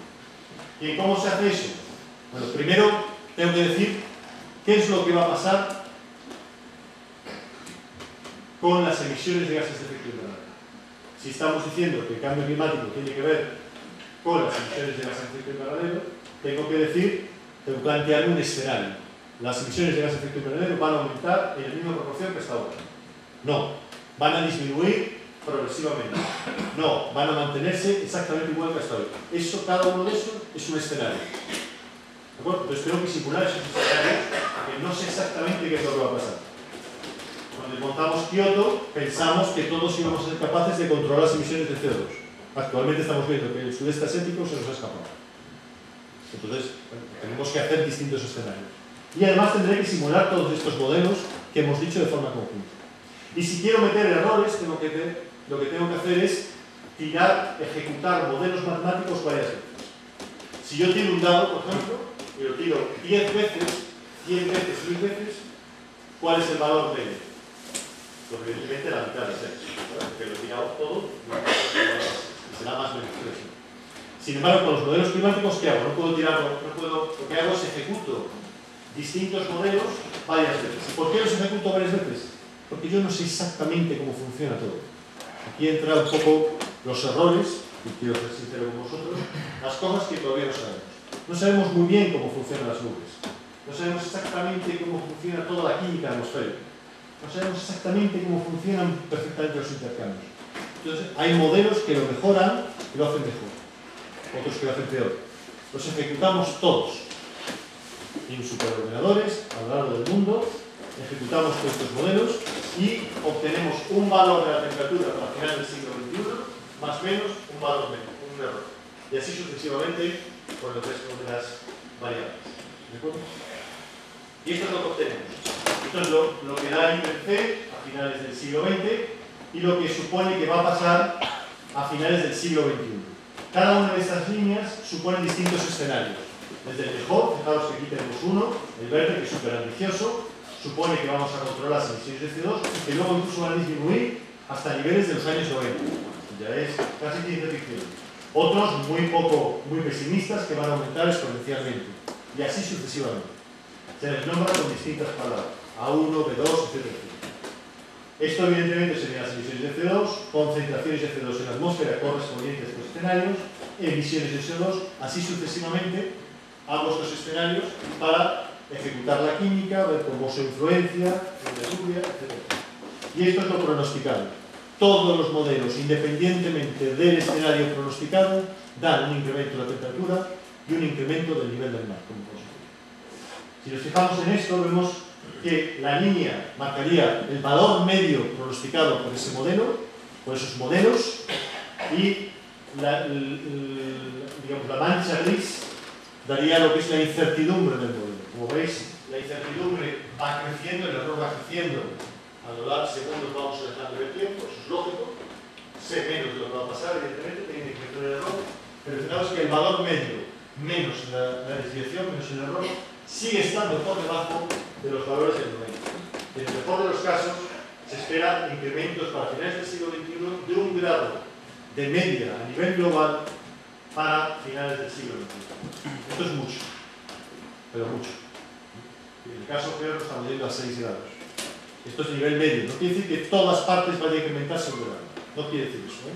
S2: ¿Y cómo se hace eso? Bueno, primero tengo que decir qué es lo que va a pasar con las emisiones de gases de efecto invernadero. Si estamos diciendo que el cambio climático tiene que ver con las emisiones de gases de efecto invernadero, tengo que plantear un escenario. Las emisiones de gases de efecto invernadero van a aumentar en la misma proporción que hasta ahora. No, van a disminuir progresivamente. No, van a mantenerse exactamente igual que hasta hoy. Cada uno de esos es un escenario. ¿De acuerdo? Entonces tengo que simular esos escenarios que no sé exactamente qué es lo que va a pasar. Cuando montamos Kioto, pensamos que todos íbamos a ser capaces de controlar las emisiones de CO2. Actualmente estamos viendo que el sudeste asiático se nos ha escapado. Entonces, tenemos que hacer distintos escenarios. Y además tendré que simular todos estos modelos que hemos dicho de forma conjunta. Y si quiero meter errores, lo que tengo que hacer es ejecutar modelos matemáticos varias veces. Si yo tiro un dado, por ejemplo, y lo tiro 10 veces, 100 veces, 1000 veces, ¿cuál es el valor medio? Pues evidentemente la mitad de 6, porque lo he tirado todo y será más o menos 3. Sin embargo, con los modelos climáticos, ¿qué hago? No puedo tirarlo, lo que hago es ejecuto distintos modelos varias veces. ¿Por qué los ejecuto varias veces? Porque yo no sé exactamente cómo funciona todo. Aquí entra un poco los errores, y quiero ser sincero con vosotros, las cosas que todavía no sabemos. No sabemos muy bien cómo funcionan las nubes. No sabemos exactamente cómo funciona toda la química atmosférica. No sabemos exactamente cómo funcionan perfectamente los intercambios. Entonces, hay modelos que lo mejoran y lo hacen mejor. Otros que lo hacen peor. Los ejecutamos todos. En superordenadores, a lo largo del mundo, ejecutamos todos estos modelos y obtenemos un valor de la temperatura para final del siglo XXI, más o menos un valor menos, un error. Y así sucesivamente con el resto de las variables. ¿De acuerdo? Y esto es lo que obtenemos. Esto es lo que da IPC a finales del siglo XX y lo que supone que va a pasar a finales del siglo XXI. Cada una de estas líneas supone distintos escenarios. Desde el mejor, fijaos que aquí tenemos uno, el verde, que es súper ambicioso, supone que vamos a controlar las emisiones de CO2 y que luego incluso van a disminuir hasta niveles de los años 90. Ya es casi ciencia ficción. Otros muy pesimistas que van a aumentar exponencialmente. Y así sucesivamente. Se les nombra con distintas palabras. A1, B2, etc. Esto evidentemente serían las emisiones de CO2, concentraciones de CO2 en la atmósfera correspondientes a estos escenarios, emisiones de CO2, así sucesivamente, ambos estos escenarios para ejecutar la química, ver cómo se influencia, la lluvia, etc. Y esto es lo pronosticado. Todos los modelos, independientemente del escenario pronosticado, dan un incremento de la temperatura y un incremento del nivel del mar, como consecuencia. Si nos fijamos en esto, vemos que la línea marcaría el valor medio pronosticado por ese modelo, por esos modelos, y digamos, la mancha gris daría lo que es la incertidumbre del modelo. Como veis, la incertidumbre va creciendo, el error va creciendo a lo largo, según nos vamos alejando del tiempo, eso es lógico, sé menos de lo que va a pasar, evidentemente, tiene que crecer el error, pero fijaos que el valor medio menos la desviación, menos el error, sigue estando por debajo de los valores del 90. En el mejor de los casos, se espera incrementos para finales del siglo XXI de un grado de media a nivel global para finales del siglo XXI. Esto es mucho, pero mucho. En el caso peor estamos yendo a 6 grados. Esto es nivel medio. No quiere decir que todas partes vayan a incrementarse un grado. No quiere decir eso.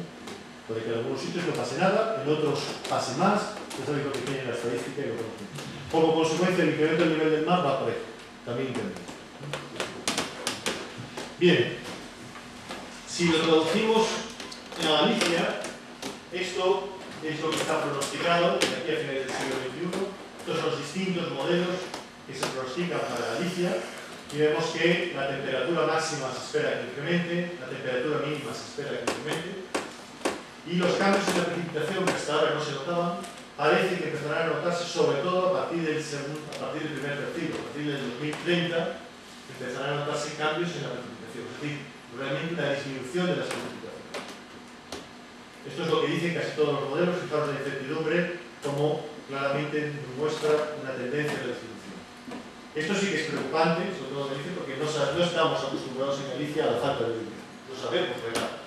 S2: Puede que en algunos sitios no pase nada, en otros pase más. Eso es lo que tiene la estadística y lo conocemos. Como consecuencia, el incremento del nivel del mar va por ahí. También incrementa. Bien. Si lo traducimos en Galicia, esto es lo que está pronosticado de aquí a finales del siglo XXI. Estos son los distintos modelos que se pronostican para Galicia. Y vemos que la temperatura máxima se espera que incremente, la temperatura mínima se espera que incremente, y los cambios en la precipitación, que hasta ahora no se notaban, parece que empezarán a notarse sobre todo a partir del primer tercio, a partir del 2030, empezarán a notarse cambios en la precipitación, es decir, realmente una disminución de las precipitaciones. Esto es lo que dicen casi todos los modelos, fijaros la incertidumbre, como claramente muestra una tendencia de la distribución. Esto sí que es preocupante, sobre todo en Galicia, porque no estamos acostumbrados en Galicia a la falta de lluvia. Lo sabemos, ¿verdad?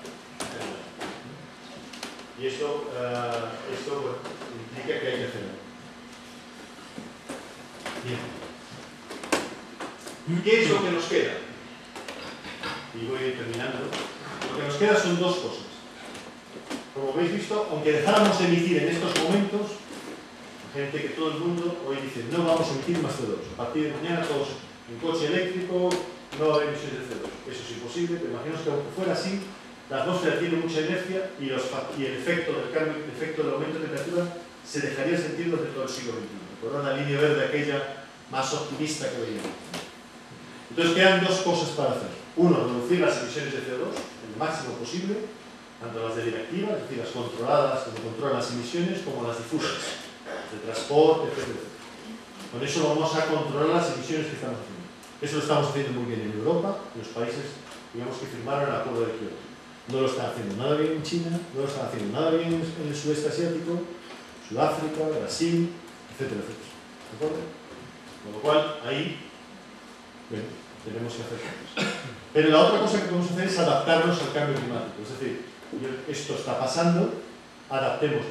S2: Y esto bueno, implica que hay que hacerlo. Bien. ¿Qué es lo que nos queda? Y voy terminando. Lo que nos queda son dos cosas. Como habéis visto, aunque dejáramos de emitir en estos momentos, gente que todo el mundo hoy dice no vamos a emitir más CO2. A partir de mañana todos en coche eléctrico no va a haber emisiones de CO2. Eso es imposible, pero imaginemos que aunque fuera así, la atmósfera tiene mucha inercia y el efecto del cambio, el efecto del aumento de temperatura se dejaría sentir durante todo el siglo XXI. Recuerda la línea verde aquella más optimista que veíamos. Entonces quedan dos cosas para hacer. Uno, reducir las emisiones de CO2 el máximo posible, tanto las deliberativas, es decir, las controladas, que controlan las emisiones, como las difusas, de transporte, etc. Con eso vamos a controlar las emisiones que estamos haciendo. Eso lo estamos haciendo muy bien en Europa, en los países, digamos, que firmaron el acuerdo de Kioto. No lo están haciendo nada bien en China, no lo están haciendo nada bien en el sudeste asiático, Sudáfrica, Brasil, etc. ¿De acuerdo? Con lo cual, ahí, bueno, tenemos que hacer cosas. Pero la otra cosa que podemos hacer es adaptarnos al cambio climático. Es decir, esto está pasando, adaptémonos.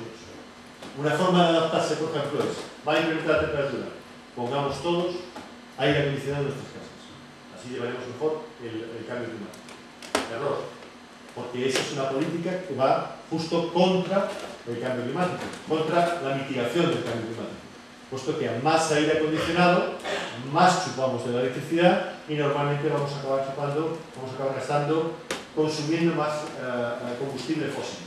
S2: Una forma de adaptarse, por ejemplo, es, va a incrementar la temperatura, pongamos todos aire acondicionado en nuestras casas. Así llevaremos mejor el cambio climático. Error, porque esa es una política que va justo contra el cambio climático, contra la mitigación del cambio climático. Puesto que a más aire acondicionado, más chupamos de la electricidad y normalmente vamos a acabar chupando, vamos a acabar gastando, consumiendo más combustible fósil.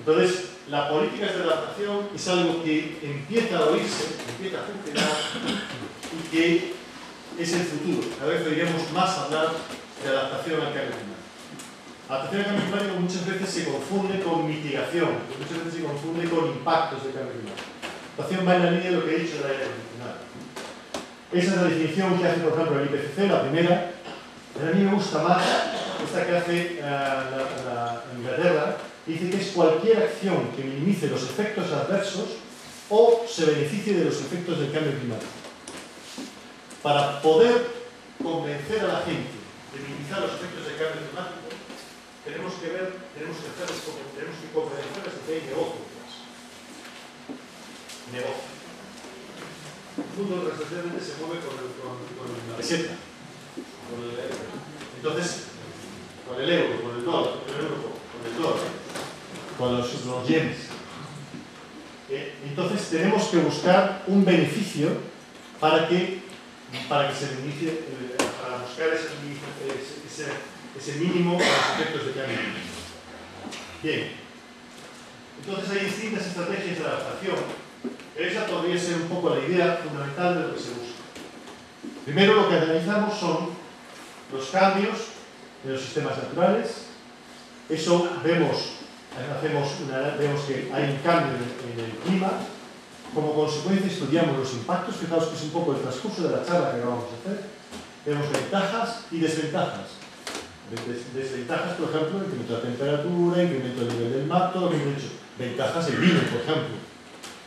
S2: Entonces, la política de adaptación es algo que empieza a oírse, empieza a funcionar y que es el futuro. Cada vez oiremos más hablar de adaptación al cambio climático. Adaptación al cambio climático muchas veces se confunde con mitigación, muchas veces se confunde con impactos del cambio climático. Adaptación va en la línea de lo que he dicho del aire acondicionado. Esa es la definición que hace, por ejemplo, el IPCC, la primera. Pero a mí me gusta más esta que hace la Inglaterra. Dice que es cualquier acción que minimice los efectos adversos o se beneficie de los efectos del cambio climático. Para poder convencer a la gente de minimizar los efectos del cambio climático, tenemos que convencerles de que hay negocio detrás. Negocio. El mundo desgraciadamente se mueve con la peseta. Entonces, con el euro, con el dólar, con los yenes. Entonces tenemos que buscar un beneficio para que se beneficie, para buscar ese mínimo para los efectos de cambio. Bien. Entonces hay distintas estrategias de adaptación. Esa podría ser un poco la idea fundamental de lo que se busca. Primero lo que analizamos son los cambios de los sistemas naturales. Eso vemos que hay un cambio en el clima. Como consecuencia estudiamos los impactos. Fijaos que es un poco el transcurso de la charla que acabamos de hacer. Vemos ventajas y desventajas. Desventajas, por ejemplo, incremento de la temperatura, incremento del nivel del mar, todo lo que hemos dicho. Ventajas, el vino, por ejemplo.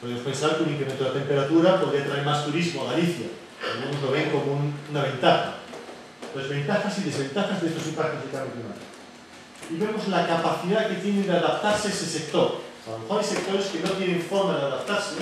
S2: Podemos pensar que un incremento de la temperatura podría traer más turismo a Galicia. Algunos lo ven como una ventaja. Entonces, ventajas y desventajas de estos impactos del cambio climático. Y vemos la capacidad que tiene de adaptarse ese sector. A lo mejor hay sectores que no tienen forma de adaptarse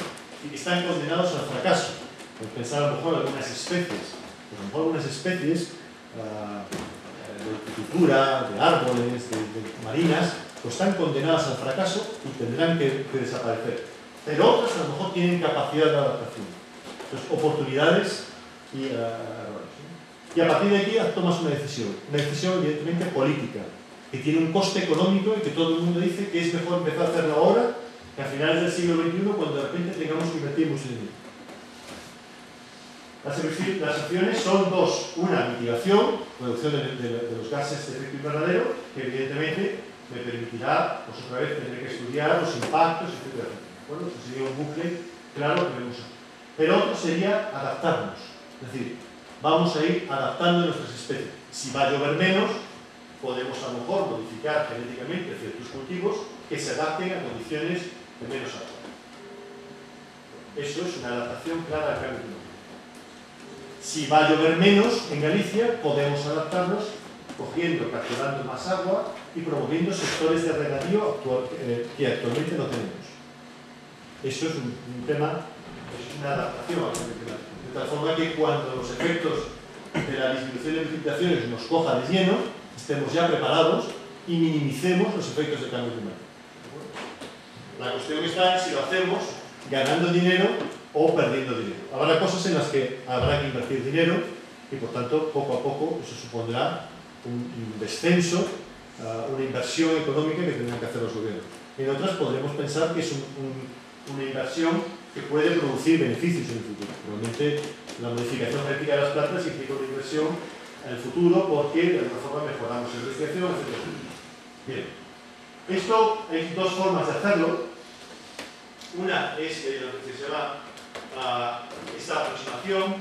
S2: y que están condenados al fracaso. Podemos pensar a lo mejor algunas especies. A lo mejor algunas especies de horticultura, de árboles, de marinas, pues están condenadas al fracaso y tendrán que desaparecer. Pero otras a lo mejor tienen capacidad de adaptación. Entonces, oportunidades y errores. Y a partir de aquí tomas una decisión evidentemente política, que tiene un coste económico y que todo el mundo dice que es mejor empezar a hacerlo ahora que a finales del siglo XXI, cuando de repente tengamos que invertir mucho dinero. Las acciones son dos. Una, mitigación, reducción de los gases de efecto invernadero, que evidentemente me permitirá, pues otra vez, tener que estudiar los impactos, etc. Bueno, eso sería un bucle claro que vemos aquí. Pero otro sería adaptarnos. Es decir, vamos a ir adaptando nuestras especies. Si va a llover menos, podemos a lo mejor modificar genéticamente ciertos cultivos que se adapten a condiciones de menos agua. Eso es una adaptación clara al cambio climático. Si va a llover menos en Galicia, podemos adaptarnos capturando más agua y promoviendo sectores de regadío que actualmente no tenemos. Eso es un tema, es una adaptación al cambio climático. De tal forma que cuando los efectos de la disminución de precipitaciones nos coja de lleno, estemos ya preparados y minimicemos los efectos del cambio climático. La cuestión está en si lo hacemos ganando dinero o perdiendo dinero. Habrá cosas en las que habrá que invertir dinero y, por tanto, poco a poco eso supondrá un descenso, una inversión económica que tendrán que hacer los gobiernos. En otras podremos pensar que es una inversión que puede producir beneficios en el futuro. Realmente la modificación genética de las plantas implica una inversión en el futuro porque de alguna forma mejoramos la investigación, etc. Bien, esto hay dos formas de hacerlo. Una es lo que se llama esta aproximación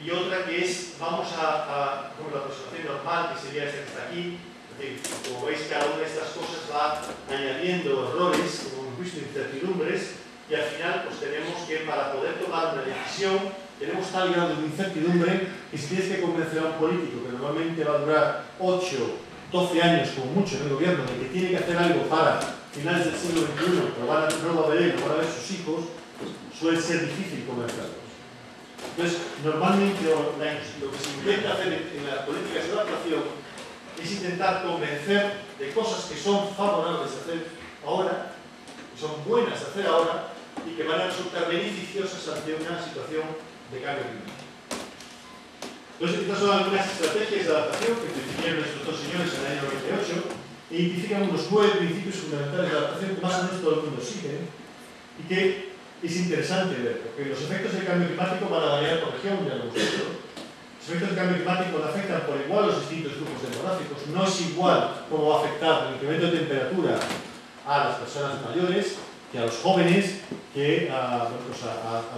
S2: y otra que es, vamos como la aproximación normal, que sería esta que está aquí. Es decir, como veis, cada una de estas cosas va añadiendo errores, como hemos visto, incertidumbres, y al final pues tenemos que, para poder tomar una decisión, tenemos tal grado de incertidumbre que si tienes que convencer a un político que normalmente va a durar 8, 12 años como mucho en el gobierno de que tiene que hacer algo para finales del siglo XXI, pero no va a ver él, no van a ver sus hijos, suele ser difícil convencerlos. Entonces, normalmente lo que se intenta hacer en las políticas de adaptación es intentar convencer de cosas que son favorables de hacer ahora, que son buenas de hacer ahora y que van a resultar beneficiosas ante una situación de cambio climático. Entonces, estas son algunas estrategias de adaptación que definieron estos dos señores en el año 98 e identifican unos 9 principios fundamentales de adaptación que más o menos todo el mundo sigue y que es interesante ver, porque los efectos del cambio climático van a variar por región, ya lo hemos visto. Los efectos del cambio climático no afectan por igual a los distintos grupos demográficos. No es igual cómo va a afectar el incremento de temperatura a las personas mayores que a los jóvenes, que a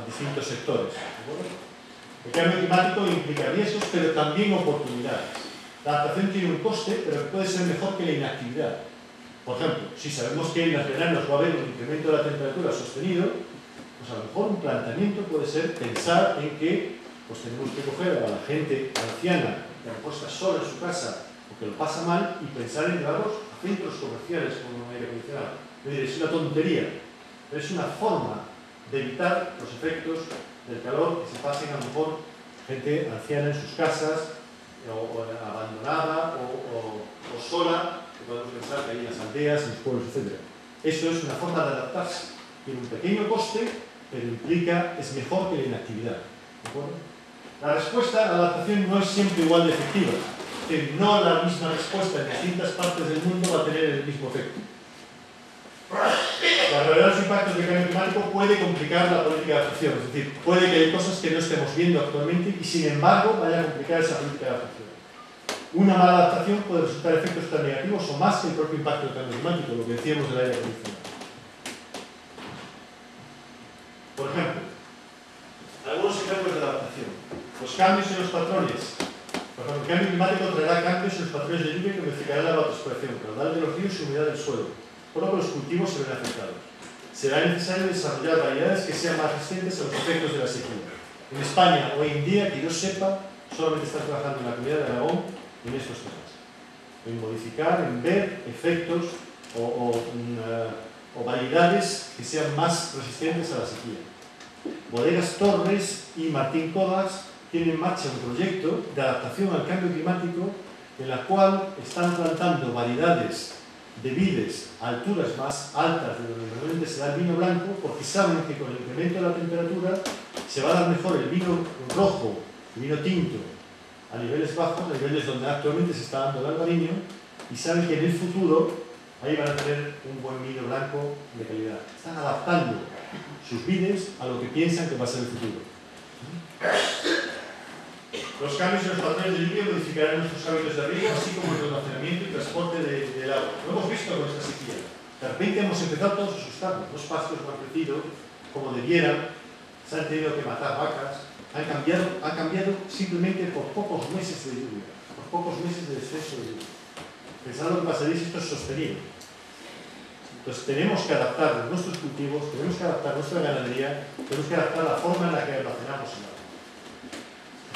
S2: distintos sectores. El cambio climático implica riesgos, pero también oportunidades. La adaptación tiene un coste, pero puede ser mejor que la inactividad. Por ejemplo, si sabemos que en los veranos va a haber un incremento de la temperatura sostenido, pues a lo mejor un planteamiento puede ser pensar en que pues tenemos que coger a la gente anciana que a lo mejor está sola en su casa o que lo pasa mal y pensar en llevarlos a centros comerciales con un aire acondicionado. Es decir, es una tontería, pero es una forma de evitar los efectos del calor que se pasen a lo mejor gente anciana en sus casas o abandonada o sola, que podemos pensar que hay en las aldeas, en los pueblos, etc. Eso es una forma de adaptarse. Tiene un pequeño coste, pero implica, es mejor que la inactividad. ¿De acuerdo? La respuesta a la adaptación no es siempre igual de efectiva. Que no la misma respuesta en distintas partes del mundo va a tener el mismo efecto. La realidad de los impactos del cambio climático puede complicar la política de adaptación, es decir, puede que haya cosas que no estemos viendo actualmente y sin embargo vaya a complicar esa política de adaptación. Una mala adaptación puede resultar efectos tan negativos o más que el propio impacto del cambio climático, lo que decíamos del aire acondicionado. Por ejemplo, algunos ejemplos de adaptación. Los cambios en los patrones. Por ejemplo, el cambio climático traerá cambios en los patrones de lluvia que modificarán la evapotranspiración, el caudal de los ríos y humedad del suelo, por lo que los cultivos se ven afectados. Será necesario desarrollar variedades que sean más resistentes a los efectos de la sequía. En España, hoy en día, que yo sepa, solamente están trabajando en la comunidad de Aragón en estos temas. En modificar, en ver efectos o variedades que sean más resistentes a la sequía. Bodegas Torres y Martín Codas tienen en marcha un proyecto de adaptación al cambio climático en la cual están plantando variedades de vides a alturas más altas de donde normalmente se da el vino blanco, porque saben que con el incremento de la temperatura se va a dar mejor el vino rojo, el vino tinto, a niveles bajos, a niveles donde actualmente se está dando el albariño, y saben que en el futuro ahí van a tener un buen vino blanco de calidad. Están adaptando sus vides a lo que piensan que va a ser el futuro. Los cambios en los patrones de lluvia modificarán nuestros hábitos de riego, así como el almacenamiento y transporte del agua. Lo hemos visto con esta sequía. De repente hemos empezado todos a asustarnos. Los pastos no han crecido como debieran, se han tenido que matar vacas, han cambiado simplemente por pocos meses de lluvia, por pocos meses de exceso de lluvia. Pensad lo que pasaría si esto es sostenido. Entonces tenemos que adaptar nuestros cultivos, tenemos que adaptar nuestra ganadería, tenemos que adaptar la forma en la que almacenamos el agua.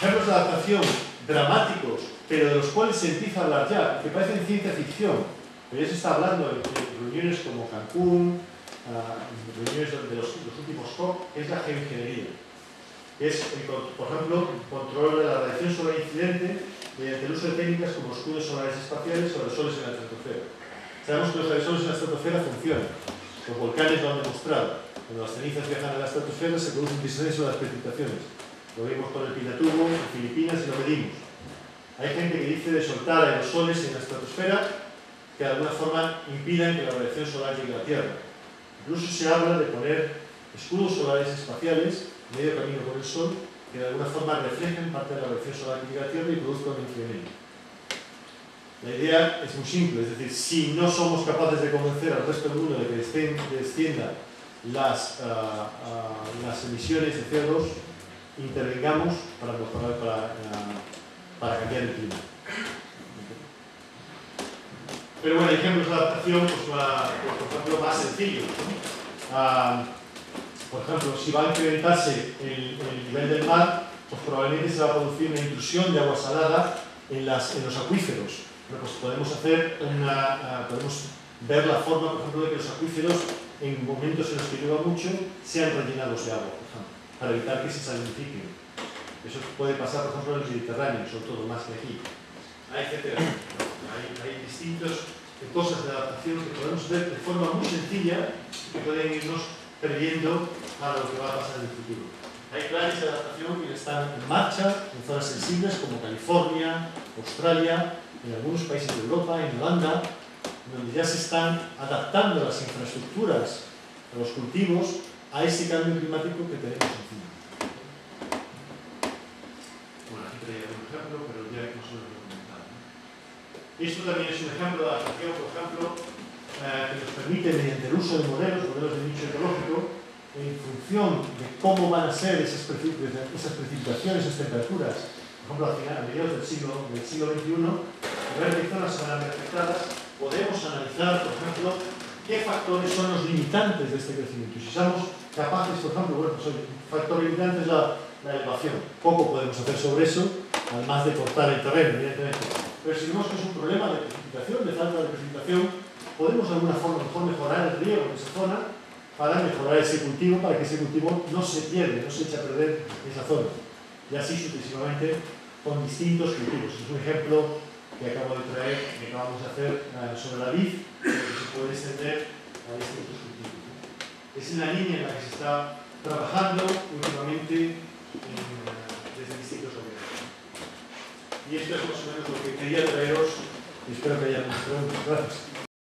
S2: Ejemplos de adaptación dramáticos, pero de los cuales se empieza a hablar ya, que parecen ciencia ficción, pero ya se está hablando en reuniones como Cancún, reuniones de los últimos COP, es la geoingeniería. Es, por ejemplo, control de la radiación solar incidente mediante el uso de técnicas como escudos solares espaciales o aerosoles en la estratosfera. Sabemos que los aerosoles en la estratosfera funcionan. Los volcanes lo han demostrado. Cuando las cenizas viajan a la estratosfera se produce un descenso de las precipitaciones. Lo vimos con el Pinatubo, en Filipinas, y lo medimos. Hay gente que dice de soltar aerosoles en la estratosfera que de alguna forma impidan que la radiación solar llegue a la Tierra. Incluso se habla de poner escudos solares espaciales, medio camino con el Sol, que de alguna forma reflejen parte de la radiación solar que llega a la Tierra y produzcan un incremento. La idea es muy simple, es decir, si no somos capaces de convencer al resto del mundo de que desciendan las emisiones de CO2, intervengamos para mejorar, para cambiar el clima. Pero bueno, ejemplos de adaptación, pues, por ejemplo, más sencillos. Por ejemplo, si va a incrementarse el nivel del mar, pues probablemente se va a producir una intrusión de agua salada en los acuíferos. Bueno, pues podemos ver la forma, por ejemplo, de que los acuíferos, en momentos en los que llueva mucho, sean rellenados de agua, por ejemplo, para evitar que se salinifiquen. Eso puede pasar, por ejemplo, en el Mediterráneo, sobre todo, más que aquí. Etcétera. Hay distintas cosas de adaptación que podemos ver de forma muy sencilla que pueden irnos previendo para lo que va a pasar en el futuro. Hay planes de adaptación que están en marcha en zonas sensibles como California, Australia, en algunos países de Europa, en Holanda, donde ya se están adaptando las infraestructuras de los cultivos a ese cambio climático que tenemos encima. Bueno, aquí traía ejemplo, pero ya no se lo he comentado. Esto también es un ejemplo de adaptación, por ejemplo, que nos permite, mediante el uso de modelos de nicho ecológico, en función de cómo van a ser esas precipitaciones, esas temperaturas, por ejemplo, a mediados del siglo XXI, ver qué zonas se van a ver afectadas, podemos analizar, por ejemplo, qué factores son los limitantes de este crecimiento. Si somos capaces, por ejemplo, bueno, pues un factor limitante es la elevación. Poco podemos hacer sobre eso, además de cortar el terreno, evidentemente. Pero si vemos que es un problema de precipitación, de falta de precipitación, podemos de alguna forma mejor mejorar el riego en esa zona para mejorar ese cultivo, para que ese cultivo no se pierda, no se eche a perder esa zona. Y así sucesivamente con distintos cultivos. Es un ejemplo que acabo de traer, que acabamos de hacer sobre la vid, que se puede extender a distintos cultivos. Es una línea en la que se está trabajando últimamente desde distintos gobiernos. Y esto es más o menos lo que quería traeros y espero que haya muchas preguntas. Gracias.